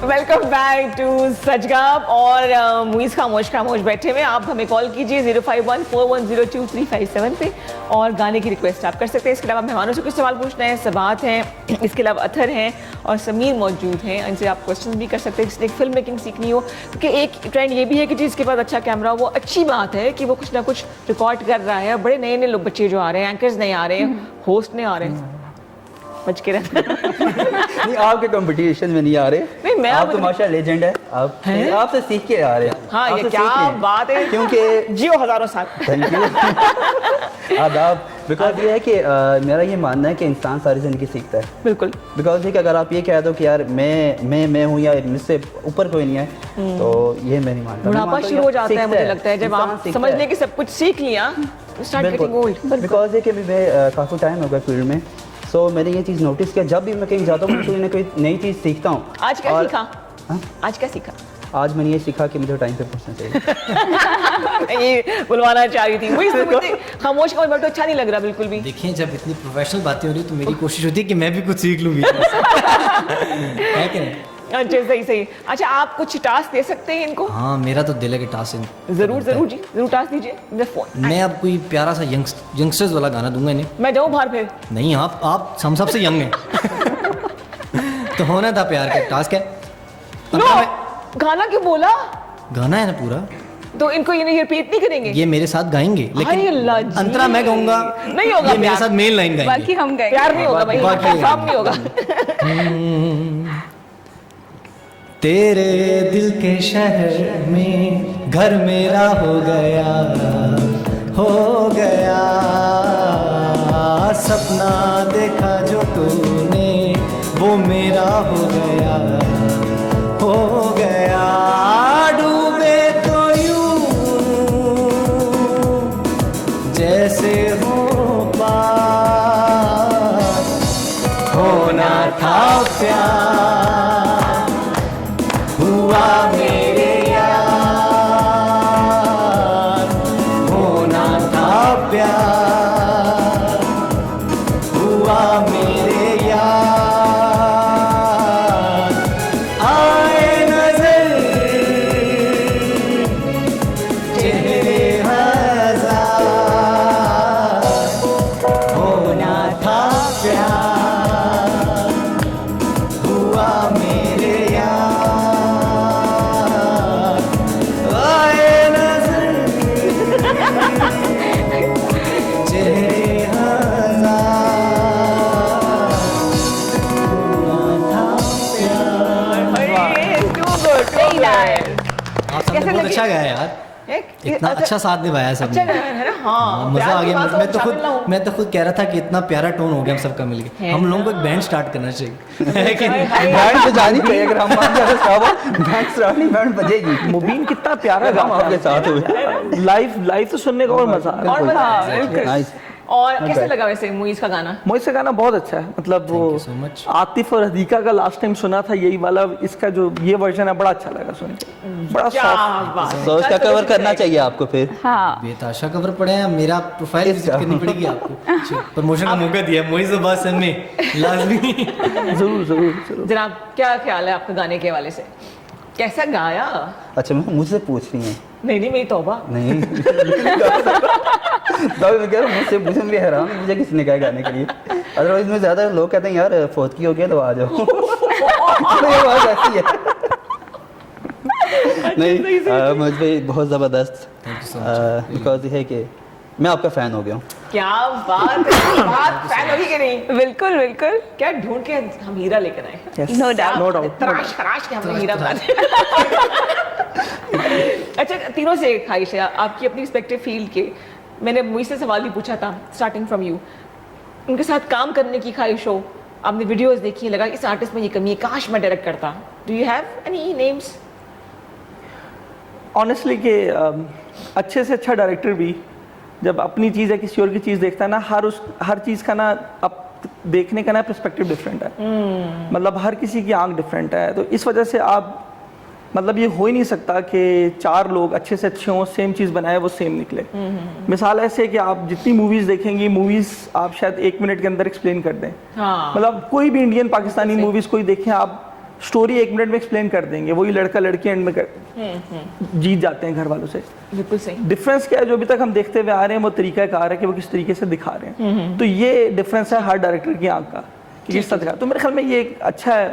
Welcome back to सचगप। और मुइज़ खामोश बैठे हुए, आप हमें कॉल कीजिए 0514102357 पे और गाने की रिक्वेस्ट आप कर सकते हैं। इसके अलावा मेहमानों से कुछ सवाल पूछना है, सबात हैं, इसके अलावा अथर हैं और समीर मौजूद हैं, इनसे आप क्वेश्चन भी कर सकते हैं। जिसने फिल्म मेकिंग सीखनी हो, क्योंकि एक ट्रेंड ये भी है कि जिसके पास अच्छा कैमरा हो, वो अच्छी बात है कि वो कुछ ना कुछ रिकॉर्ड कर रहा है। बड़े नए लोग बच्चे जो आ रहे हैं, एंकर्स नए आ रहे हैं, होस्ट नए आ रहे हैं, बच के रहना। नहीं, आपके कंपटीशन में नहीं आ रहे। नहीं, मैं आप तो माशा लेजेंड है, आप आपसे सीख के आ रहे हैं। हाँ, ये आपसे क्या सीख रहे हैं। बात है, क्योंकि जियो हजारों साल। Thank you. आदाब। बिकॉज ये है कि मेरा ये मानना है कि इंसान सारी ज़िंदगी सीखता है। बिल्कुल। बिकॉज ये कि अगर आप ये कह दो कि यार मैं हूँ या मुझसे ऊपर कोई नहीं है, तो ये मैं नहीं मानता। बुढ़ापा शुरू हो जाता है मुझे लगता है जब आप समझ लें कि सब कुछ सीख लिया, स्टार्ट गेटिंग ओल्ड। बिकॉज ये कि मैं काफ़ी टाइम हो गया फील्ड में, सो मैंने ये चीज़ नोटिस किया, जब भी मैं कहीं जाता हूँ मैं कोई ना कोई नई चीज़ सीखता हूँ। आज क्या सीखा? हाँ? आज क्या सीखा? आज मैंने ये सीखा कि मुझे टाइम पे पहुंचना चाहिए। ये बुलवाना चाह रही थी, वही मुझे खामोश का तो अच्छा नहीं लग रहा बिल्कुल भी। देखिए, जब इतनी प्रोफेशनल बातें हो रही तो मेरी कोशिश होती है कि मैं भी कुछ सीख लूँगी। है कि नहीं? अच्छा, सही सही। अच्छा, आप कुछ टास्क दे सकते हैं इनको? हाँ, मेरा तो दिल है कि टास्क जरूर जरूर जी, जरूर टास्क दीजिए। फोन मैं अब कोई प्यारा सा यंगस्टर्स वाला गाना दूंगा इन्हें। मैं जाऊँ बाहर फिर? नहीं, आप हम सबसे यंग हैं। तो होना था प्यार का टास्क है। गाना क्यों बोला? गाना है ना पूरा, तो इनको ये नहीं रिपीट नहीं करेंगे? ये मेरे साथ गाएंगे, हाय अल्लाह लेकिन जी। अंतरा मैं गाऊंगा, नहीं होगा ये मेरे प्यार। साथ मेन लाइन गाएंगे, बाकी हम गए प्यार नहीं होगा भाई, बाकी- काम नहीं होगा। तेरे दिल के शहर में घर मेरा हो गया, हो गया। सपना देखा जो तूने वो मेरा हो गया, हो गया। डूबे तो यूं जैसे हो पार, होना था प्यार, हुआ मेरे यार, होना था प्यार, हुआ मेरे यार। आए नजर चेहरे हजार, होना था प्यार, हुआ मेरे यार। आए नजर चेहरे आप सबने बहुत अच्छा गाया यार, इतना अच्छा साथ निभाया सबने। अच्छा है ना? हाँ, मजा आ गया। मैं तो खुद मैं तो खुद कह रहा था कि इतना प्यारा टोन हो गया हम सबका मिलके। हम लोगों को एक बैंड स्टार्ट करना चाहिए, है कि नहीं? बैंड तो जानी चाहिए, अगर हम मान जाए तो बैंड स्टार्ट नहीं, बैंड बजेगी। मुबीन कितना प्यारा हम गाना आपके साथ हुए। लाइव तो सुनने का और मजा आ रहा है। और मजा आ रहा है। नाइस। और कैसे लगा वैसे मुइज का गाना? मुझे से गाना बहुत अच्छा है, मतलब वो Thank you so much. Atif और हदीका का लास्ट टाइम सुना था यही वाला, इसका जो ये वर्जन है बड़ा अच्छा लगा सुन के, बड़ा क्या सॉफ्ट। बात है। सो उसका कवर करना चाहिए आपको फिर। हाँ बेताशा कवर पड़े हैं, मेरा प्रोफाइल विजिट करनी पड़ेगी आपको। प्रमोशन का मौका दिया मोइज अब्बास सर ने, लाजमी। जरूर जरूर जरूर। जनाब, क्या ख्याल है आपका गाने के हवाले से? कैसा गाया? अच्छा, मैं मुझसे पूछ रही हैं? नहीं नहीं, मेरी तौबा। नहीं। तभी मैं कह रहा हूँ, मुझसे पूछने में भी हैरान हूँ, मुझे किसने कहा गाने के लिए। अदरवाइज में ज़्यादा लोग कहते हैं यार फौतगी हो गया तो आ जाओ। तो ये बात ऐसी है। नहीं, मुझे बहुत ज़बरदस्त, बिकॉज ये है कि मैं आपका फ़ैन हो गया हूँ। क्या बात है, बात फैन होगी कि नहीं? बिल्कुल बिल्कुल। क्या ढूंढ के हम हीरा लेकर आए? No doubt no doubt. तराश तराश के हमने हीरा बना दिया। अच्छा, तीनों से ख्वाहिश है आपकी अपनी रिस्पेक्टिव फील्ड के। मैंने मुझसे सवाल भी पूछा था, स्टार्टिंग फ्रॉम यू। उनके साथ काम करने की ख्वाहिश हो, आपने वीडियोस देखी, लगा इस आर्टिस्ट में ये कमी है, काश मैं डायरेक्ट करता। Do you have any names? Honestly कि अच्छे से अच्छा डायरेक्टर भी जब अपनी चीज़ है किसी और की चीज़ देखता है ना, हर चीज़ का ना अब देखने का ना पर्सपेक्टिव डिफरेंट है। मतलब हर किसी की आंख डिफरेंट है, तो इस वजह से आप मतलब ये हो ही नहीं सकता कि चार लोग अच्छे से अच्छे हों, सेम चीज़ बनाए वो सेम निकले। मिसाल ऐसे है कि आप जितनी मूवीज़ देखेंगी, मूवीज़ आप शायद 1 मिनट के अंदर एक्सप्लेन कर दें। हाँ। मतलब कोई भी इंडियन पाकिस्तानी मूवीज़ कोई देखें आप, स्टोरी 1 मिनट में एक्सप्लेन कर देंगे, वही लड़का लड़की एंड में जीत जाते हैं घर वालों से। बिल्कुल सही। डिफरेंस क्या है जो अभी तक हम देखते हुए आ रहे हैं, वो तरीका कार है कि वो किस तरीके से दिखा रहे हैं। तो ये डिफरेंस है हर डायरेक्टर की आंख का कि किस तरह दिखा। तो मेरे ख्याल में ये एक अच्छा है,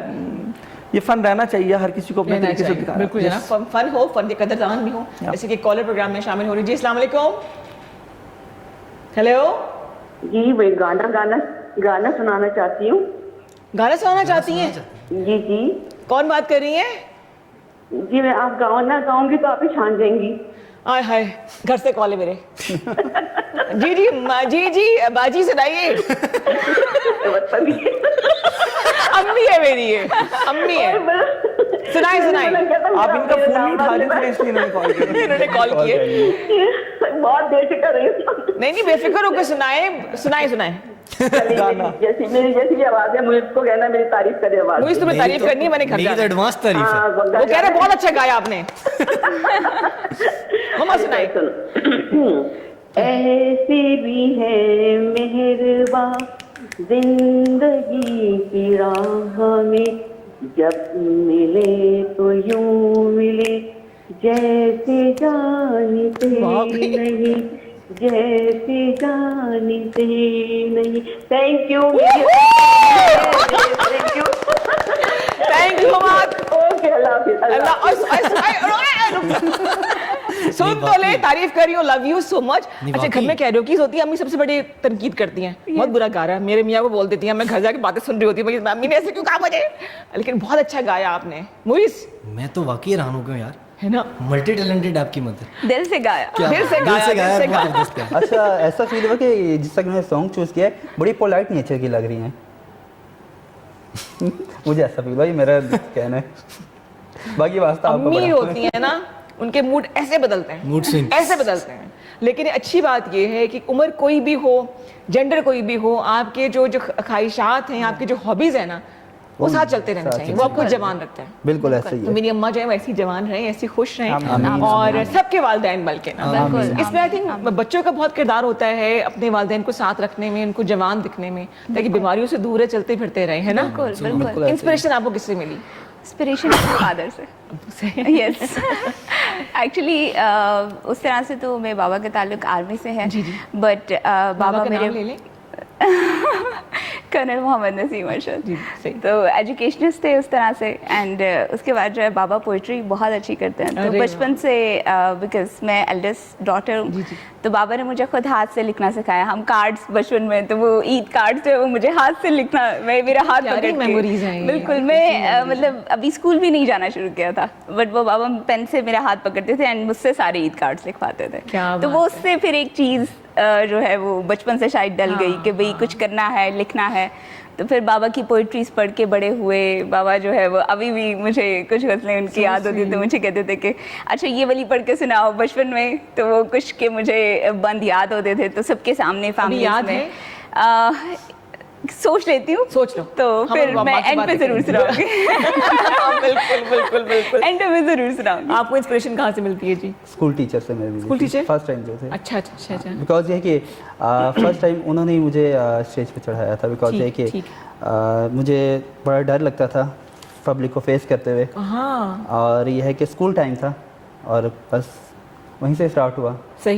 ये फन रहना चाहिए हर किसी को अपने तरीके से दिखाना। बिल्कुल जनाब, फन हो, फन के कदरदान भी हो। जैसे कि कॉलर प्रोग्राम में शामिल हो रही। जी अस्सलाम वालेकुम। हेलो जी, वही गाना गाना गाना सुनाना चाहती हूँ। गाना सुनाना चाहती हैं? जी जी। कौन बात कर रही हैं? जी मैं आप ना गाऊंगी तो आप ही छान जाएंगी। आय हाय, घर से कॉल है मेरे। जी जी जी बाजी सुनाइए। अम्मी है मेरी, ये अम्मी है। सुनाए सुनाए। आप इनका फोन नहीं उठा रही थी इसलिए इन्होंने कॉल किया। इन्होंने कॉल किए। बहुत देर से कर रही हूँ। नहीं बेफिक्र होकर सुनाए सुनाए सुनाए। जैसी आवाज है, मुझे इसको कहना मेरी तारीफ करे आवाज। मुझे तुम्हें तारीफ करनी है, मैंने घर जाना। एडवांस तारीफ है। वो कह रहे बहुत अच्छा गाया आपने। मम्मा सुनाए। ऐसे भी है मेहरबा जिंदगी की राह में, जब मिले तो यूं मिले जैसे जानते नहीं, जैसे जानते नहीं। Thank you thank you thank you mamma. Okay अल्लाह सुन तो ले, तारीफ कर रही हो, लव यू सो मच। अच्छा घर में कैरोकीज होती है, अम्मी सबसे बड़ी तनकीद करती हैं, बहुत बुरा गा रहा है। मेरे मियाँ को बोल देती हैं, मैं घर जाके बातें सुन रही होती हूँ, अम्मी ने ऐसे क्यों कहा मुझे, लेकिन बहुत अच्छा गाया आपने मुइस। मैं तो वाकई हैरान हो गया यार, है ना, मल्टी टैलेंटेड आपकी मदर। दिल से गाया, दिल से गाया। अच्छा ऐसा फील हुआ कि जिस तक मैंने सॉन्ग चूज किया है बड़ी पोलाइट नेचर की लग रही हैं। मुझे ऐसा फील हुआ, ये मेरा कहना है, बाकी वास्ता आपको अम्मी होती है ना, उनके मूड ऐसे बदलते हैं, मूड स्विंग ऐसे बदलते हैं। लेकिन अच्छी बात ये है कि उम्र कोई भी हो, जेंडर कोई भी हो, आपके जो ख्वाहिशात हैं, आपकी जो हॉबीज है ना, वो साथ चलते रहना चाहिए, वो आपको जवान रखता है। बिल्कुल ऐसे ही तो है। मेरी अम्मा जो है वैसी जवान रहे, ऐसी खुश रहें, और सबके वालिदैन बल्कि ना। इसमें आई थिंक बच्चों का बहुत किरदार होता है अपने वालिदैन को साथ रखने में, उनको जवान दिखने में, ताकि बीमारियों से दूर चलते फिरते रहे, है ना। बिल्कुल। इंस्पिरेशन आपको किससे मिली? इंस्पिरेशन फादर से। यस एक्चुअली उस तरह से तो मेरे बाबा का ताल्लुक आर्मी से है, बट बाबा मेरे कर्नल मोहम्मद नसीम अरशद, तो एजुकेशनिस्ट थे उस तरह से। एंड उसके बाद जो है बाबा पोइट्री बहुत अच्छी करते हैं, तो बचपन से बिकॉज मैं एल्डेस्ट डॉटर हूँ, तो बाबा ने मुझे खुद हाथ से लिखना सिखाया। हम कार्ड्स बचपन में, तो वो ईद कार्ड्स जो है वो मुझे हाथ से लिखना, मैं मेरा हाथ पकड़ मेमोरीज हैं। बिल्कुल, मैं मतलब अभी स्कूल भी नहीं जाना शुरू किया था, बट वो बाबा पेन से मेरा हाथ पकड़ते थे एंड मुझसे सारे ईद कार्ड्स लिखवाते थे। तो वो उससे फिर एक चीज़ जो है वो बचपन से शायद डल गई कि भाई कुछ करना है, लिखना है। तो फिर बाबा की पोइट्रीज पढ़ के बड़े हुए। बाबा जो है वो अभी भी मुझे कुछ गज़लें उनकी याद होती, तो मुझे कहते थे कि अच्छा ये वाली पढ़ के सुनाओ बचपन में, तो वो कुछ के मुझे बंद याद होते थे, तो सबके सामने फैमिली याद में सोच लेती हूँ, सोच लो तो फिर मैं एंड पे जरूर सुनाऊंगी। बिल्कुल एंड पे जरूर सुनाऊंगी। आपको इंस्पिरेशन कहाँ से मिलती है जी? स्कूल टीचर से मेरे, स्कूल टीचर फर्स्ट टाइम जो थे। अच्छा। बिकॉज ये कि फर्स्ट टाइम उन्होंने ही मुझे स्टेज पे चढ़ाया था, बिकॉज ये कि मुझे बड़ा डर लगता था पब्लिक को फेस करते हुए, और ये है कि स्कूल टाइम था और बस वहीं से स्टार्ट हुआ,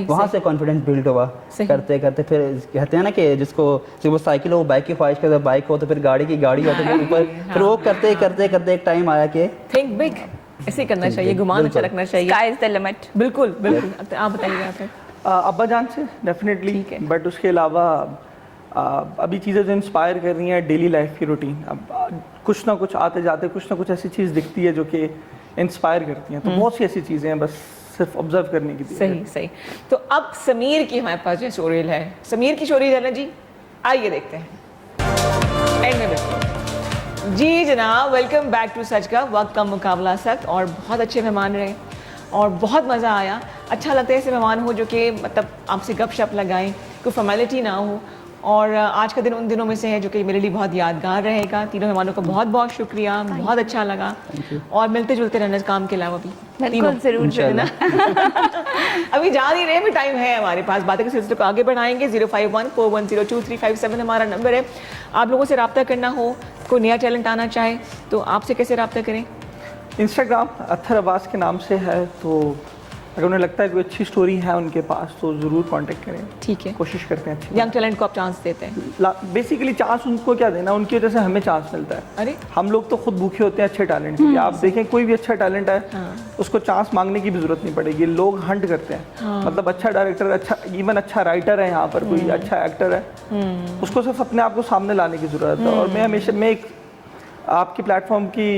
वहाँ से कॉन्फिडेंस बिल्ड हुआ। करते करते फिर कहते हैं ना कि जिसको वो साइकिल हो, वो बाइक की ख्वाहिश करता है, बाइक हो तो फिर गाड़ी की गाड़ी हो तो फिर ऊपर, फिर वो करते करते एक टाइम आया कि थिंक बिग, ऐसे करना चाहिए, गुमान अच्छा रखना चाहिए, स्काई इज द लिमिट। बिल्कुल। आप बताइए। अब्बा जान से डेफिनेटली, बट उसके अलावा अभी चीज़ें जो इंस्पायर कर रही हैं डेली लाइफ की रूटीन, अब कुछ ना कुछ आते जाते कुछ ना कुछ ऐसी चीज़ दिखती है जो कि इंस्पायर करती हैं, तो बहुत सी ऐसी चीज़ें हैं, बस सिर्फ ऑब्जर्व करने की। सही। तो अब समीर की हमारे पास जो स्टोरील है, समीर की स्टोरी है ना जी, आइए देखते हैं एंड में बिल्कुल। जी जनाब, वेलकम बैक टू सच का वक्त का मुकाबला सख्त। और बहुत अच्छे मेहमान रहे और बहुत मज़ा आया। अच्छा लगता है ऐसे मेहमान हो जो कि मतलब आपसे गपशप लगाएं, कोई फॉर्मेलिटी ना हो। और आज का दिन उन दिनों में से है जो कि मेरे लिए बहुत यादगार रहेगा। तीनों मेहमानों को बहुत बहुत शुक्रिया, बहुत अच्छा लगा, और मिलते जुलते रहना काम के अलावा भी बिल्कुल जरूर ना। अभी जा नहीं रहे, भी टाइम है हमारे पास, बातें के सिलसिले को आगे बढ़ाएंगे। 0514102357 हमारा नंबर है। आप लोगों से रब्ता करना हो, कोई नया टैलेंट आना चाहे तो आपसे कैसे रब्ता करें? इंस्टाग्राम अत्थर अब्बास के नाम से है, तो अगर उन्हें लगता है कोई अच्छी स्टोरी है उनके पास तो ज़रूर कांटेक्ट करें। ठीक है, कोशिश करते हैं अच्छी। यंग टैलेंट को आप चांस देते हैं? बेसिकली चांस उनको क्या देना, उनकी वजह से हमें चांस मिलता है। अरे हम लोग तो खुद भूखे होते हैं अच्छे टैलेंट के लिए। आप देखें कोई भी अच्छा टैलेंट है उसको चांस मांगने की भी जरूरत नहीं पड़ेगी, लोग हंट करते हैं। मतलब अच्छा डायरेक्टर, अच्छा इवन अच्छा राइटर है, यहाँ पर कोई अच्छा एक्टर है, उसको सिर्फ अपने आप को सामने लाने की जरूरत है। और मैं हमेशा एक आपकी प्लेटफॉर्म की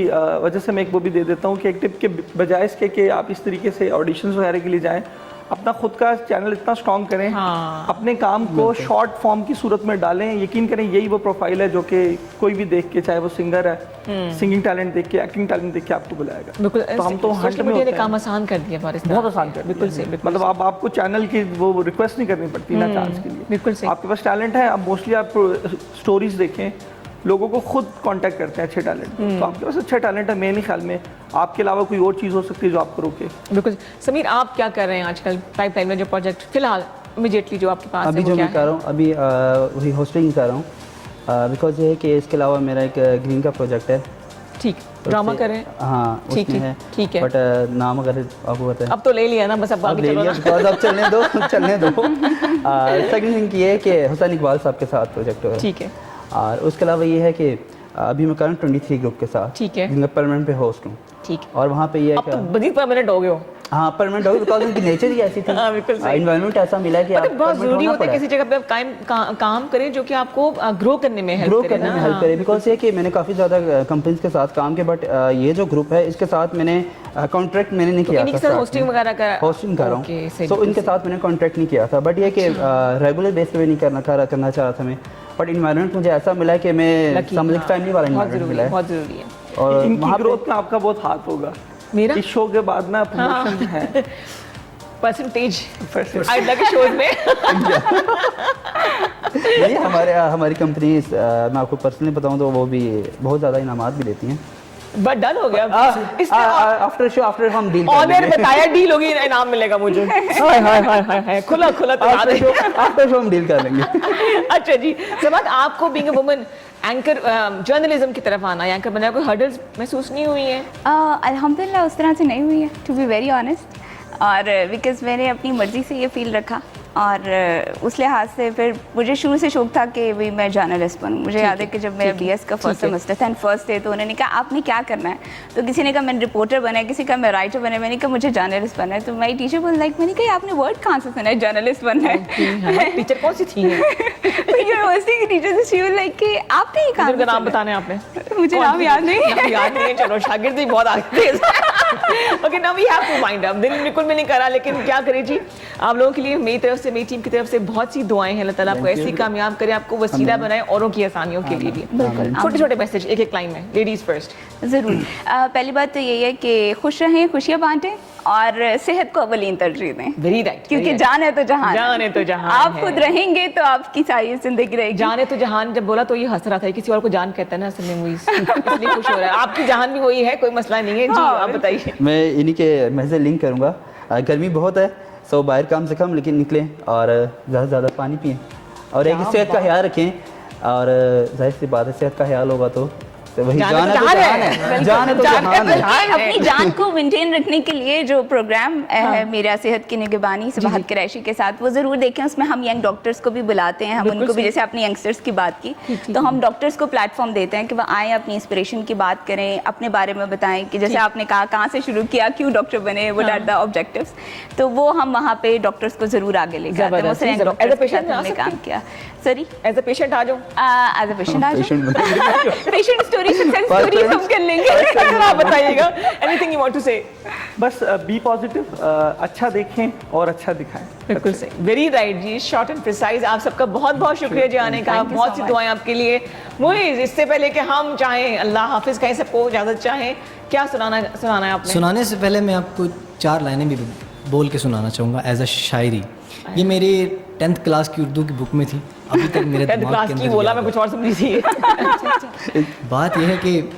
वजह से मैं एक वो भी दे देता हूँ कि एक टिप के बजाय इसके कि आप इस तरीके से ऑडिशंस वगैरह के लिए जाएं, अपना खुद का चैनल इतना स्ट्रॉन्ग करें, अपने काम को शॉर्ट फॉर्म की सूरत में डालें। यकीन करें यही वो प्रोफाइल है जो कि कोई भी देख के, चाहे वो सिंगर है, सिंगिंग टैलेंट देख के, एक्टिंग टैलेंट देख के आपको बुलाएगा। बिल्कुल, तो हम तो हंट में होते हैं। काम आसान कर दिया, बहुत आसान कर बिल्कुल सही। मतलब आपको चैनल की वो रिक्वेस्ट नहीं करनी पड़ती ना चांस के लिए। बिल्कुल सही। आपके पास टैलेंट है, अब मोस्टली आप स्टोरीज देखें, लोगों को खुद कांटेक्ट करते हैं अच्छे टैलेंट। तो आपके पास अच्छा टैलेंट है, मेरे ख्याल में आपके अलावा कोई और चीज़ हो सकती है जो आपको रोके। बिल्कुल। समीर, आप क्या कर रहे हैं आजकल पाइपलाइन में, जो प्रोजेक्ट फिलहाल इमीडिएटली जो आपके पास अभी है, जो मैं कर रहा हूँ अभी वही होस्टिंग कर रहा हूँ, बिकॉज ये है कि इसके अलावा मेरा एक ग्रीन का प्रोजेक्ट है। ठीक, ड्रामा कर रहे हैं? हाँ, उसमें है। ठीक है, बट नाम अगर आपको पता है, अब तो ले लिया ना, बस अब आगे चलो ना। अब चलने दो चलने दो। सेकंड थिंग ये है कि हुसैन इकबाल साहब के साथ प्रोजेक्ट है। ठीक है। और उसके अलावा ये है कि अभी मैं कर रहा हूँ 23 ग्रुप के साथ। ठीक है। जिनका परमानेंट पे होस्ट हूँ। ठीक। और वहाँ पे ये है अब तो बड़ी परमानेंट हो गए हो। हाँ, परमानेंट हो गई, बिकॉज उनकी नेचर ही ऐसी थी। हाँ, बिल्कुल सही। एनवायरनमेंट ऐसा मिला कि आप बहुत जरूरी होता है किसी जगह पे आप काम करें जो कि आपको ग्रो करने में हेल्प करे। बिकॉज ये कि मैंने काफ़ी ज़्यादा कंपनीज के साथ काम किया, बट ये जो ग्रुप है इसके साथ मैंने कॉन्ट्रैक्ट मैंने नहीं किया था। होस्टिंग वगैरह का होस्टिंग कर रहा हूँ, तो इनके साथ मैंने कॉन्ट्रैक्ट नहीं किया था। बट ये कि रेगुलर बेस पे नहीं करना चाह रहा था मैं, बट इन्वायरमेंट मुझे ऐसा मिला कि मैं समझ फैमिली वाला इन्वायरमेंट मिला है। बहुत जरूरी है। और इनकी ग्रोथ में आपका बहुत हाथ होगा। मेरा इस शो के बाद ना प्रमोशन है परसेंटेज आई लगे शोज में। नहीं, हमारी कंपनी मैं आपको पर्सनली बताऊं तो वो भी बहुत ज़्यादा इनामात भी देती हैं। बट डन हो गया आफ्टर हम डील ऑनर बताया, डील होगी, इनाम मिलेगा मुझे। हाय हाय हाय हाय, खुला आफ्टर शो हम डील कर लेंगे। अच्छा जी, समात, आपको being a woman anchor journalism की तरफ आना, एंकर बनने कोई हर्डल्स महसूस नहीं हुई है? अल्हम्दुलिल्लाह उस तरह से नहीं हुई है, टू बी वेरी ऑनेस्ट। और बिकॉज़ मैंने अपनी मर्ज़ी से ये फील रखा, और उस लिहाज से फिर मुझे शुरू से शौक था कि भाई मैं जर्नलिस्ट बनूँ। मुझे याद है कि जब मेरा BS का फर्स्ट सेमेस्टर था, फर्स्ट डे, तो उन्होंने कहा आपने क्या करना है, तो किसी ने कहा मैंने रिपोर्टर बना है, किसी का मैं राइटर बना है, मैंने कहा मुझे जर्नलिस्ट बनना है। तो मेरी टीचर बोल लाइक, मैंने कहा आपने वर्ड कहाँ से सुना है जर्नलिस्ट बनना है? टीचर कौन सी थी? यूनिवर्सिटी की टीचर से लाइक कि आपने ये कहा, नाम बताने आपने? मुझे नाम याद नहीं। चलो, शागिर्द भी बहुत आगे थे। Okay, now we have to mind up. दिन बिल्कुल भी नहीं करा, लेकिन क्या करें जी, आप लोगों के लिए मेरी तरफ से, मेरी टीम की तरफ से बहुत सी दुआएं हैं। अल्लाह ताला आपको ऐसी कामयाब करे, आपको वसीला बनाए औरों की आसानियों के लिए भी। छोटे छोटे मैसेज एक एक लाइन में, लेडीज फर्स्ट। ज़रूर। पहली बात तो यही है कि खुश रहें, खुशियाँ बांटें, और सेहत को अवलीन तरजीह दें। वेरी राइट, क्योंकि जान है तो जहान। जान है तो जहान। आप खुद रहेंगे तो आपकी सारी जिंदगी रहेगी। जान है तो जहान जब बोला तो ये हंस रहा था, किसी और को जान कहता है ना असल में, मूवीज इसलिए खुश हो रहा है। आपकी जहान भी वही है, कोई मसला नहीं है जी। आप बताइए। मैं इन्हीं के मैसेज लिंक करूँगा। गर्मी बहुत है, सो बाहर कम से कम लेकिन निकलें, और ज़्यादा से ज़्यादा पानी पिएं, और एक सेहत का ख्याल रखें। और जाहिर सी बात है, सेहत का ख्याल होगा तो वही जान है तो जहान है। जान है तो जहान है। अपनी जान को मेंटेन रखने के लिए जो प्रोग्राम है मेरा सेहत की निगरानी सबाहत कुरैशी के साथ, वो ज़रूर देखें। उसमें हम यंग डॉक्टर्स को भी बुलाते हैं, हम उनको भी, जैसे अपनी यंगस्टर्स की बात की, तो हम डॉक्टर्स को प्लेटफॉर्म देते हैं कि वह आएँ, अपनी इंस्पिरेशन की बात करें, अपने बारे में बताएं कि जैसे आपने कहा कहाँ से शुरू किया, क्यों डॉक्टर बने, व्हाट आर द ऑब्जेक्टिव्स, तो वो हम वहाँ पे डॉक्टर्स को ज़रूर आगे लेकर आते हैं। उससे डॉक्टर्स के साथ हमने काम किया। सॉरी, एज अ पेशेंट आ जाओ। एज अ पेशेंट आ जाओ। पेशेंट स्टोरी, सक्सेस स्टोरी हम कर लेंगे। आप बताइएगा, एनीथिंग यू वांट टू से? बस बी पॉजिटिव, अच्छा देखें और अच्छा दिखाएं। बिल्कुल सही, very right ji, short and precise. आप सबका बहुत बहुत शुक्रिया जी आने का, बहुत सी दुआएं आपके लिए। मुइज़, इससे पहले कि हम चाहें अल्लाह हाफिज कहें, सबको इजाज़त चाहें, क्या सुनाना है आपने? सुनाने से पहले मैं आपको 4 लाइनें भी बोल के सुनाना चाहूँगा एज अ शायरी। ये मेरी 10th क्लास की उर्दू की बुक में थी, अभी तक मेरे दिमाग के अंदर बोला, मैं कुछ और समझी थी। बात यह है कि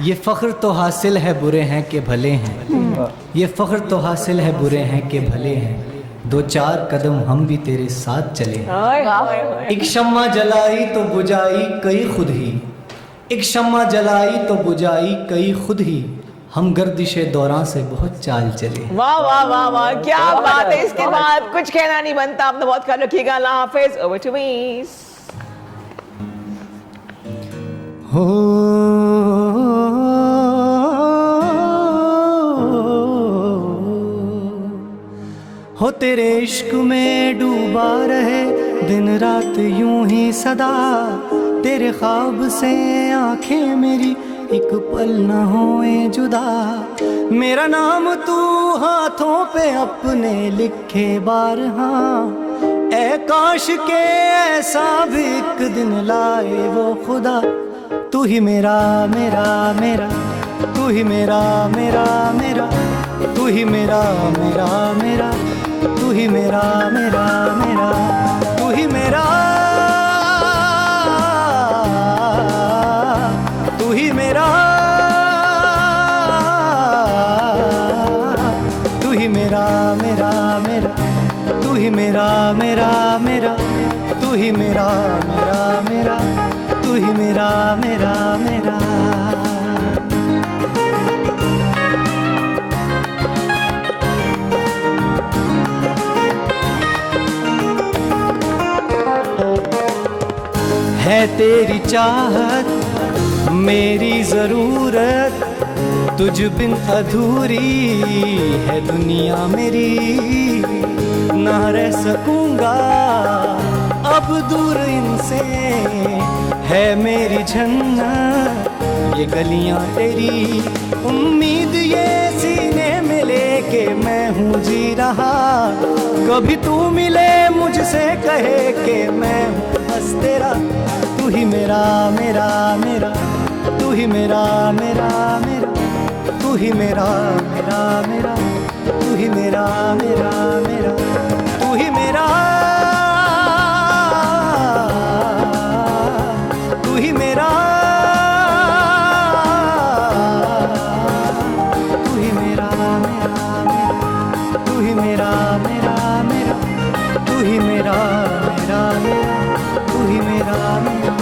ये फ़ख्र तो हासिल है बुरे हैं कि भले हैं, ये फ़ख्र तो हासिल है बुरे हैं कि भले हैं, 2-4 कदम हम भी तेरे साथ चले। एक शम्मा जलाई तो बुझाई कई खुद ही, एक शम्मा जलाई तो बुझाई कई खुद ही, हम गर्दिश दौरान से बहुत चाल चले। वाह वाह वाह वाह, क्या बात है। इसके बाद कुछ कहना नहीं बनता। आपने बहुत ख्याल रखिएगा। अल्लाह हाफिज। Over to me. हो तेरे इश्क में डूबा रहे दिन रात यूं ही सदा, तेरे ख्वाब से आंखें मेरी एक पल न होए जुदा। मेरा नाम तू हाथों पे अपने लिखे बार, हाँ ऐ काश के ऐसा भी एक दिन लाए वो खुदा। तू ही मेरा मेरा मेरा, तू ही मेरा मेरा मेरा, तू ही मेरा मेरा मेरा, तू ही मेरा मेरा मेरा, तू ही मेरा, तू ही मेरा, तू ही मेरा मेरा मेरा, तू ही मेरा मेरा मेरा, तू ही मेरा मेरा मेरा, तू ही मेरा मेरा मेरा। है तेरी चाहत मेरी ज़रूरत, तुझ बिन अधूरी है दुनिया मेरी। ना रह सकूँगा अब दूर इनसे, है मेरी जन्नत ये गलियाँ तेरी। उम्मीद ये सीने में लेके मैं हूँ जी रहा, कभी तू मिले मुझसे कहे कि मैं हूँ बस तेरा। तू ही मेरा मेरा मेरा, तू ही मेरा मेरा मेरा, तू ही मेरा मेरा मेरा, तू ही मेरा मेरा मेरा, तू ही मेरा, तू ही मेरा, तू ही मेरा मेरा मेरा, तू ही मेरा मेरा मेरा, तू ही मेरा मेरा मेरा, तू ही मेरा मेरा।